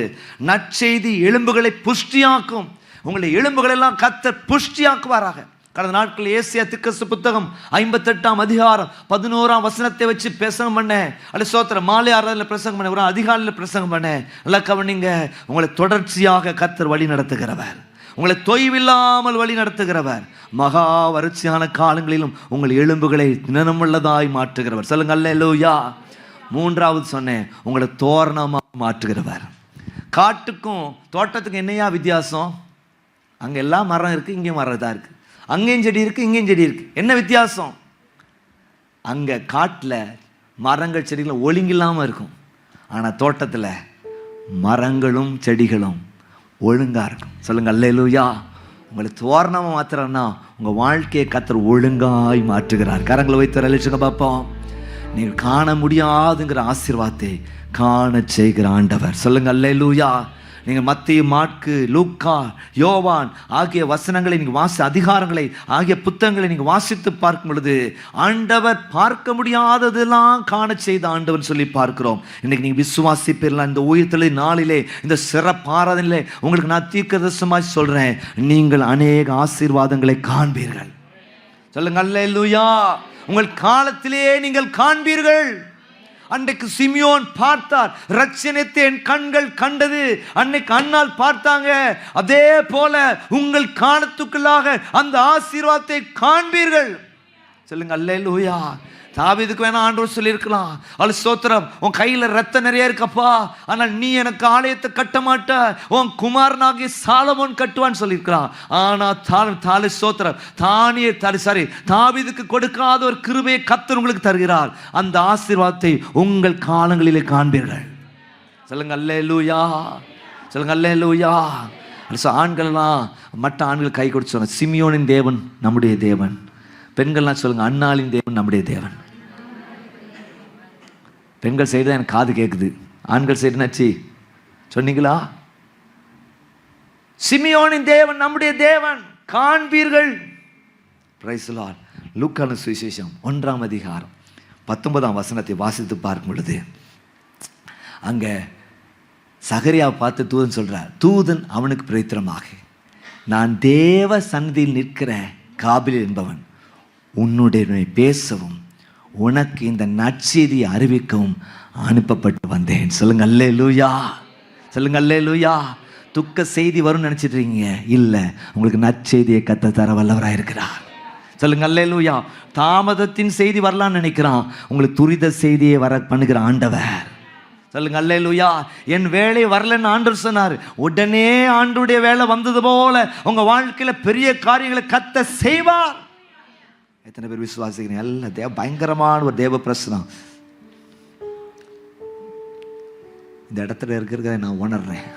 நற்செய்தி எலும்புகளை புஷ்டியாக்கும். உங்களுடைய எலும்புகள் எல்லாம் கர்த்தர் புஷ்டியாக்குவாராக. கடந்த நாட்கள் ஏசியா தீர்க்கதரிசி புத்தகம் 58ஆம் அதிகாரம் 11ஆம் வசனத்தை வச்சு பிரசங்கம் பண்ணேன். அல்ல சோத்திர மாலை ஆராதனையில் பிரசங்கம் பண்ண, ஒரு அதிகாலையில் பிரசங்கம் பண்ணேன். நல்லா கவனிங்க, உங்களை தொடர்ச்சியாக கர்த்தர் வழி நடத்துகிறவர், உங்களை தொய்வில்லாமல் வழி நடத்துகிறவர், மகா வறட்சியான காலங்களிலும் உங்கள் எலும்புகளை தினமுள்ளதாய் மாற்றுகிறவர். சொல்லுங்க அல்லேலூயா. மூன்றாவது சொன்னேன், உங்களை தோரணமாக மாற்றுகிறவர். காட்டுக்கும் தோட்டத்துக்கும் என்னையா வித்தியாசம்? அங்கே எல்லாம் மரம் இருக்குது, இங்கே மரம் தான் இருக்குது. அங்கேயும் செடி இருக்குது, இங்கேயும் செடி இருக்குது. என்ன வித்தியாசம்? அங்கே காட்டில் மரங்கள் செடிகளும் ஒழுங்கில்லாமல் இருக்கும், ஆனால் தோட்டத்தில் மரங்களும் செடிகளும் ஒழுங்காக இருக்கும். சொல்லுங்க அல்லேலூயா. உங்களை தோரணமாக மாத்திரன்னா உங்கள் வாழ்க்கையை கர்த்தர் ஒழுங்காய் மாற்றுகிறார். கரங்களை வைத்து அழைச்சுங்க பார்ப்போம். நீங்கள் காண முடியாதுங்கிற ஆசீர்வாதத்தை காண செய்கிற ஆண்டவர். சொல்லுங்க அல்லேலூயா. நீங்கள் மத்தேயு, மாற்கு, லூக்கா, யோவான் ஆகிய வசனங்களை நீங்கள் அதிகாரங்களை ஆகிய புத்தகங்களை நீங்கள் வாசித்து பார்க்கும் பொழுது ஆண்டவர் பார்க்க முடியாததெல்லாம் காண செய்த ஆண்டவர் சொல்லி பார்க்கிறோம். இன்னைக்கு நீங்கள் விசுவாசிப்பீர்களா? இந்த உயிர்த்தெழுதல் நாளிலே, இந்த சிறப்பு ஆராதனையிலே உங்களுக்கு நான் தீர்க்கதரிசனமாய் சொல்றேன், நீங்கள் அநேக ஆசீர்வாதங்களை காண்பீர்கள். சொல்லுங்க அல்லேலூயா. உங்கள் காலத்திலே நீங்கள் காண்பீர்கள். அன்றைக்கு சிமியோன் பார்த்தார், ரட்சணியத்தை என் கண்கள் கண்டது. அன்னைக்கு அண்ணால் பார்த்தாங்க. அதே போல உங்கள் காலத்துக்குள்ளாக அந்த ஆசீர்வாதத்தை காண்பீர்கள். சொல்லுங்க அல்லேலூயா. தாவீதுக்கு வேணா ஆண்டவர் சொல்லியிருக்கலாம், அல்ல ஸ்தோத்திரம், உன் கையில் ரத்தம் நிறைய இருக்கப்பா, ஆனால் நீ எனக்கு ஆலயத்தை கட்ட மாட்ட, உன் குமாரனாகிய சாலமோன் கட்டுவான்னு சொல்லியிருக்கிறான். ஆனால் ஸ்தோத்திரம், தாவீதுக்கு கொடுக்காத ஒரு கிருபையை கர்த்தர் உங்களுக்கு தருகிறார். அந்த ஆசீர்வாதத்தை உங்கள் காலங்களிலே காண்பீர்கள். சொல்லுங்க அல்லேலூயா. சொல்லுங்க அல்லேலூயா. ஆண்கள்லாம் மற்ற ஆண்கள் கை கொடுத்து சொன்ன, சிமியோனின் தேவன் நம்முடைய தேவன். பெண்கள்லாம் சொல்லுங்க, அன்னாளின் தேவன் நம்முடைய தேவன். பெண்கள் சைடு தான் எனக்கு காது கேட்குது, ஆண்கள் சைடு நச்சு சொன்னீங்களா? சிமியோனின் தேவன் நம்முடைய தேவன் காண்பீர்கள். Price the Lord. லூக்கான சுவிசேஷம் 1ஆம் அதிகாரம் 19ஆம் வசனத்தை வாசித்து பார்க்கும் பொழுது அங்க சகரியாவை பார்த்து தூதன் சொல்றார், தூதன் அவனுக்கு பிரத்திரமாக, நான் தேவ சந்நிதியில் நிற்கிற காபில் என்பவன் உன்னுடைய பேசவும் உனக்கு இந்த நற்செய்தியை அறிவிக்கவும் அனுப்பப்பட்டு வந்தேன். சொல்லுங்க அல்லேலூயா. சொல்லுங்க அல்லேலூயா. துக்க செய்தி வரும்னு நினைச்சிட்டு இருக்கீங்க, இல்லை, உங்களுக்கு நற்செய்தியை கர்த்தர் தர வல்லவராக இருக்கிறார். சொல்லுங்க அல்லேலூயா. தாமதத்தின் செய்தி வரலான்னு நினைக்கிறான், உங்களுக்கு துரித செய்தியை வர பண்ணுகிற ஆண்டவர். சொல்லுங்க அல்லேலூயா. என் வேலை வரலன்னு ஆண்டவர் சொன்னார், உடனே ஆண்டுடைய வேலை வந்தது போல உங்க வாழ்க்கையில பெரிய காரியங்களை கர்த்தர் செய்வார். எத்தனை பேர் விசுவாசிக்கிறீங்க? எல்லாம் பயங்கரமான ஒரு தேவ பிரசனம். இந்த இடத்துல இருக்கிறத நான் உணர்றேன்.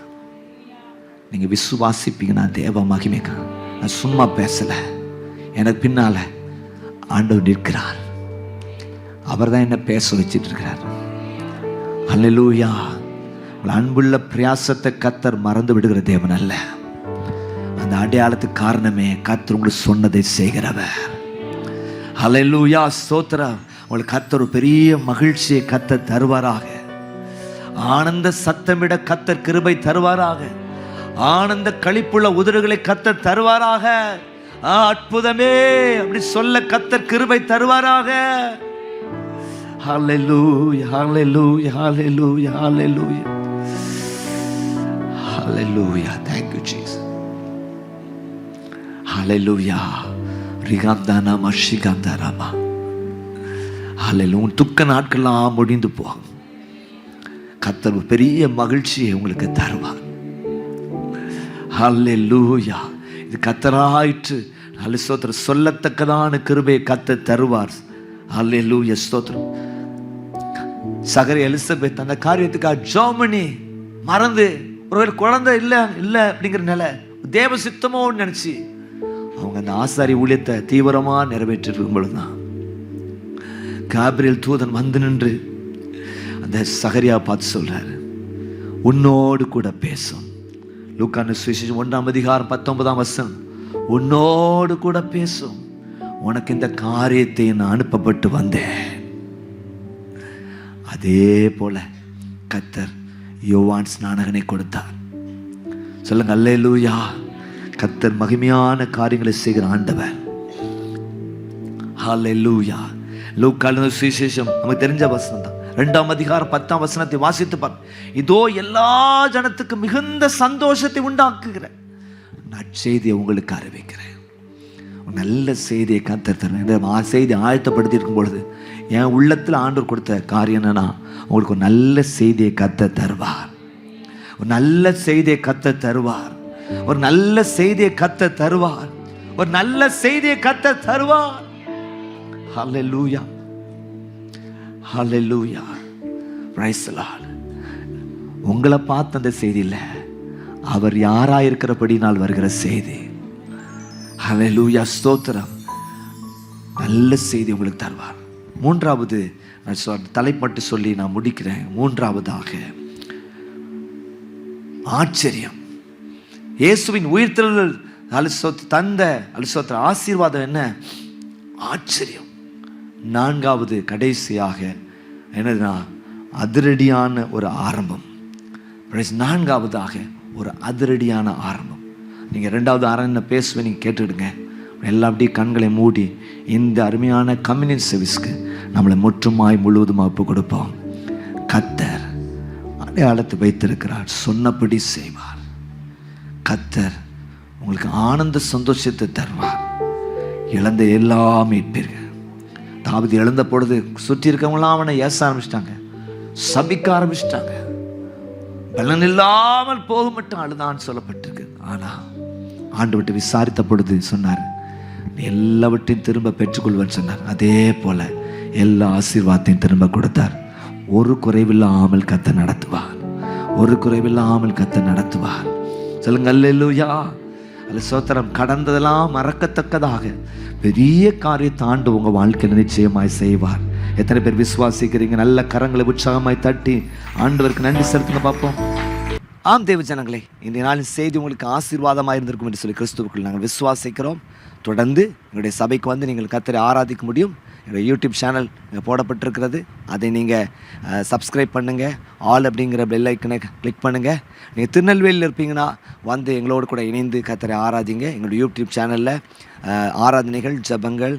நீங்கள் விசுவாசிப்பீங்கன்னா தேவ மகிமைக்கா. நான் சும்மா பேசலை, எனக்கு பின்னால் ஆண்டவர் நிற்கிறார். அவர் தான் என்ன பேச வச்சிட்டு இருக்கிறார். அல்லேலூயா. உங்கள் அன்புள்ள பிரயாசத்தை கர்த்தர் மறந்து விடுகிற தேவன் அல்ல. அந்த அடையாளத்துக்கு காரணமே கர்த்தர் உங்களுக்கு சொன்னதை செய்கிறவர். அல்லேலூயா, ஸ்தோத்திரம். உங்களுக்கு கர்த்தர் ஒரு பெரிய மகிழ்ச்சியை கர்த்தர் தருவாராக. ஆனந்த சத்தமிட கர்த்தர் கிருபை தருவாராக. ஆனந்த களிப்புள்ள உதடுகளை கர்த்தர் தருவாராக. அற்புதமே அப்படி சொல்ல கர்த்தர் கிருபை தருவாராக. Hallelujah, hallelujah, hallelujah, hallelujah, hallelujah. Thank you, Jesus. Hallelujah. Rigandana mashigandarama. Hallelujah. துக்க நாட்கள்லாம் முடிந்து போகும். கர்த்தர் பெரிய மகிழ்ச்சியை உங்களுக்கு தருவார். Hallelujah. இது கர்த்தராயிற்று. அல்லேலூயா, ஸ்தோத்திரம். சொல்லத்தக்கதான கிருபையை கர்த்தர் தருவார். அல்லேலூயா, ஸ்தோத்திரம். சகரி எலிசபெத் அந்த காரியத்துக்காக ஜெர்மனி மறந்து ஒரு குழந்தை இல்லை அப்படிங்கிற நிலை தேவ சித்தமோன்னு நினைச்சு அவங்க அந்த ஆசாரி ஊழியத்தை தீவிரமா நிறைவேற்றிருக்கும் பொழுதுதான் காபிரியேல் தூதன் வந்து நின்று அந்த சகரியா பார்த்து சொல்றாரு, உன்னோடு கூட பேசும். லூக்கான சுவிசேஷம் 1:19 உன்னோடு கூட பேசும். உனக்கு இந்த காரியத்தை நான் அனுப்பப்பட்டு வந்தேன். அதே போல கர்த்தர் யோவான் ஸ்நானகனை கொடுத்தார். சொல்லுங்க அல்லேலூயா. கர்த்தர் மகிமையான காரியங்களை செய்கிற ஆண்டவர். அல்லேலூயா. லூக்கான சுவிசேஷம் நமக்கு தெரிஞ்ச வசனம் தான். 2:10 வாசித்து பார். இதோ எல்லா ஜனத்துக்கும் மிகுந்த சந்தோஷத்தை உண்டாக்குகிற நற்செய்தியை உங்களுக்கு அறிவிக்கிறேன். நல்ல செய்தியை கர்த்தர் தரேன். இந்த செய்தி ஆயத்தப்படுத்தி இருக்கும் பொழுது என் உள்ளத்தில் ஆண்டவர் கொடுத்த காரியம் என்னன்னா, உங்களுக்கு ஒரு நல்ல செய்தியை கர்த்தர் தருவார். ஒரு நல்ல செய்தியை கர்த்தர் தருவார். ஒரு நல்ல செய்தியை கர்த்தர் தருவார். ஒரு நல்ல செய்தியை கர்த்தர் தருவார். ஹல்லேலூயா, ஹல்லேலூயா, பிரைஸ் தி லார்ட். உங்களை பார்த்த அந்த செய்தி இல்லை, அவர் யாராயிருக்கிறபடினால் வருகிற செய்தி. ஹல்லேலூயா, ஸ்தோத்திரம். நல்ல செய்தி உங்களுக்கு தருவார். மூன்றாவது தலைப்பட்டு சொல்லி நான் முடிக்கிறேன். மூன்றாவதாக ஆச்சரியம். இயேசுவின் உயிர்த்தெழுதல் தந்த ஆசீர்வாதம் என்ன? ஆச்சரியம். நான்காவது கடைசியாக என்னதுன்னா அதிரடியான ஒரு ஆரம்பம். நான்காவதாக ஒரு அதிரடியான ஆரம்பம். நீங்கள் 2வது ஆரம்பம் பேசுவேன், நீங்கள் கேட்டுடுங்க. எல்லாம் அப்படியே கண்களை மூடி இந்த அருமையான கம்யூனியன் சர்வீஸ்க்கு நம்மளை முற்றுமாய் முழுவதுமாக ஒப்பு கொடுப்போம். கர்த்தர் அடையாளத்தை வைத்திருக்கிறார், சொன்னபடி செய்வார். கர்த்தர் உங்களுக்கு ஆனந்த சந்தோஷத்தை தருவார். இழந்த எல்லாம் மீட்பீர்கள். தாவீது இழந்த பொழுது சுற்றி இருக்கவங்களாம் அவனை ஏச ஆரம்பிச்சிட்டாங்க, சபிக்க ஆரம்பிச்சிட்டாங்க. பலன் இல்லாமல் போக மட்டும் அழுதான்னு சொல்லப்பட்டிருக்கு. ஆனால் ஆண்டவர்கிட்ட விசாரித்த பொழுது சொன்னார், எல்லாவற்றையும் திரும்ப பெற்றுக்கொள்வேன்னு சொன்னார். அதே போல எல்லா ஆசீர்வாதத்தையும் திரும்ப கொடுத்தார். ஒரு குறைவில்லாமல் கர்த்தர் நடத்துவார். ஒரு குறைவில்லாமல் கர்த்தர் நடத்துவார். சொல்லுங்க அல்லேலூயா. அல்ல சோத்திரம். கடந்ததெல்லாம் மறக்கத்தக்கதாக பெரிய காரியத்தை ஆண்டு உங்க வாழ்க்கையில் நிச்சயமாய் செய்வார். எத்தனை பேர் விசுவாசிக்கிறீங்க? நல்ல கரங்களை உற்சாகமாய் தட்டி ஆண்டவருக்கு நன்றி செலுத்துங்க பார்ப்போம். ஆம் தேவ ஜனங்களே, இந்த நாளின் செய்தி உங்களுக்கு ஆசீர்வாதமாக இருந்திருக்கும் என்று சொல்லி கிறிஸ்துவுக்குள் நாங்கள் விசுவாசிக்கிறோம். தொடர்ந்து எங்களுடைய சபைக்கு வந்து நீங்கள் கர்த்தரை ஆராதிக்க முடியும். எங்களுடைய யூடியூப் சேனல் போடப்பட்டிருக்கிறது. அதை நீங்கள் சப்ஸ்கிரைப் பண்ணுங்கள். ஆல் அப்படிங்கிற பெல் ஐக்கனை கிளிக் பண்ணுங்கள். நீங்கள் திருநெல்வேலியில் இருப்பீங்கன்னா வந்து எங்களோடு கூட இணைந்து கர்த்தரை ஆராதிங்க. எங்களுடைய யூடியூப் சேனலில் ஆராதனைகள், ஜெபங்கள்,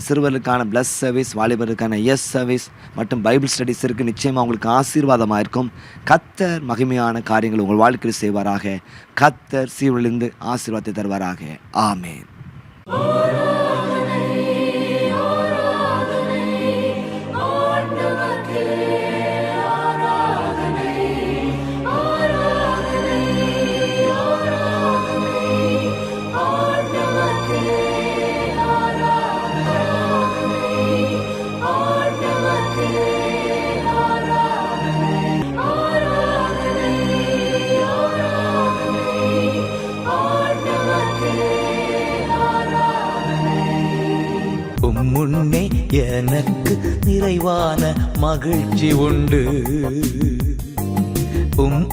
சிறுவர்களுக்கான பிளஸ் சர்வீஸ், வாலிபருக்கான எஸ் சர்வீஸ் மற்றும் பைபிள் ஸ்டடிஸ் இருக்குது. நிச்சயமாக உங்களுக்கு ஆசீர்வாதமாக இருக்கும். கர்த்தர் மகிமையான காரியங்கள் உங்கள் வாழ்க்கையில் செய்வாராக. கர்த்தர் சீவலிருந்து ஆசீர்வாதத்தை தருவாராக. ஆமென். ஆண்டவரே எனக்கு நிறைவான மகிழ்ச்சி உண்டு.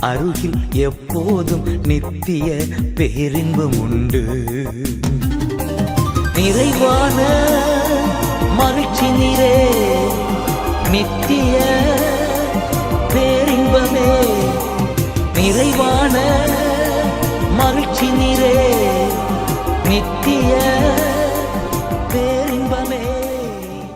அருகில் எப்போதும் நித்திய பேரின்பம் உண்டு. நிறைவான மகிழ்ச்சி நீரே, நித்திய பேரின்பமே. நிறைவான மகிழ்ச்சி நீரே, நித்திய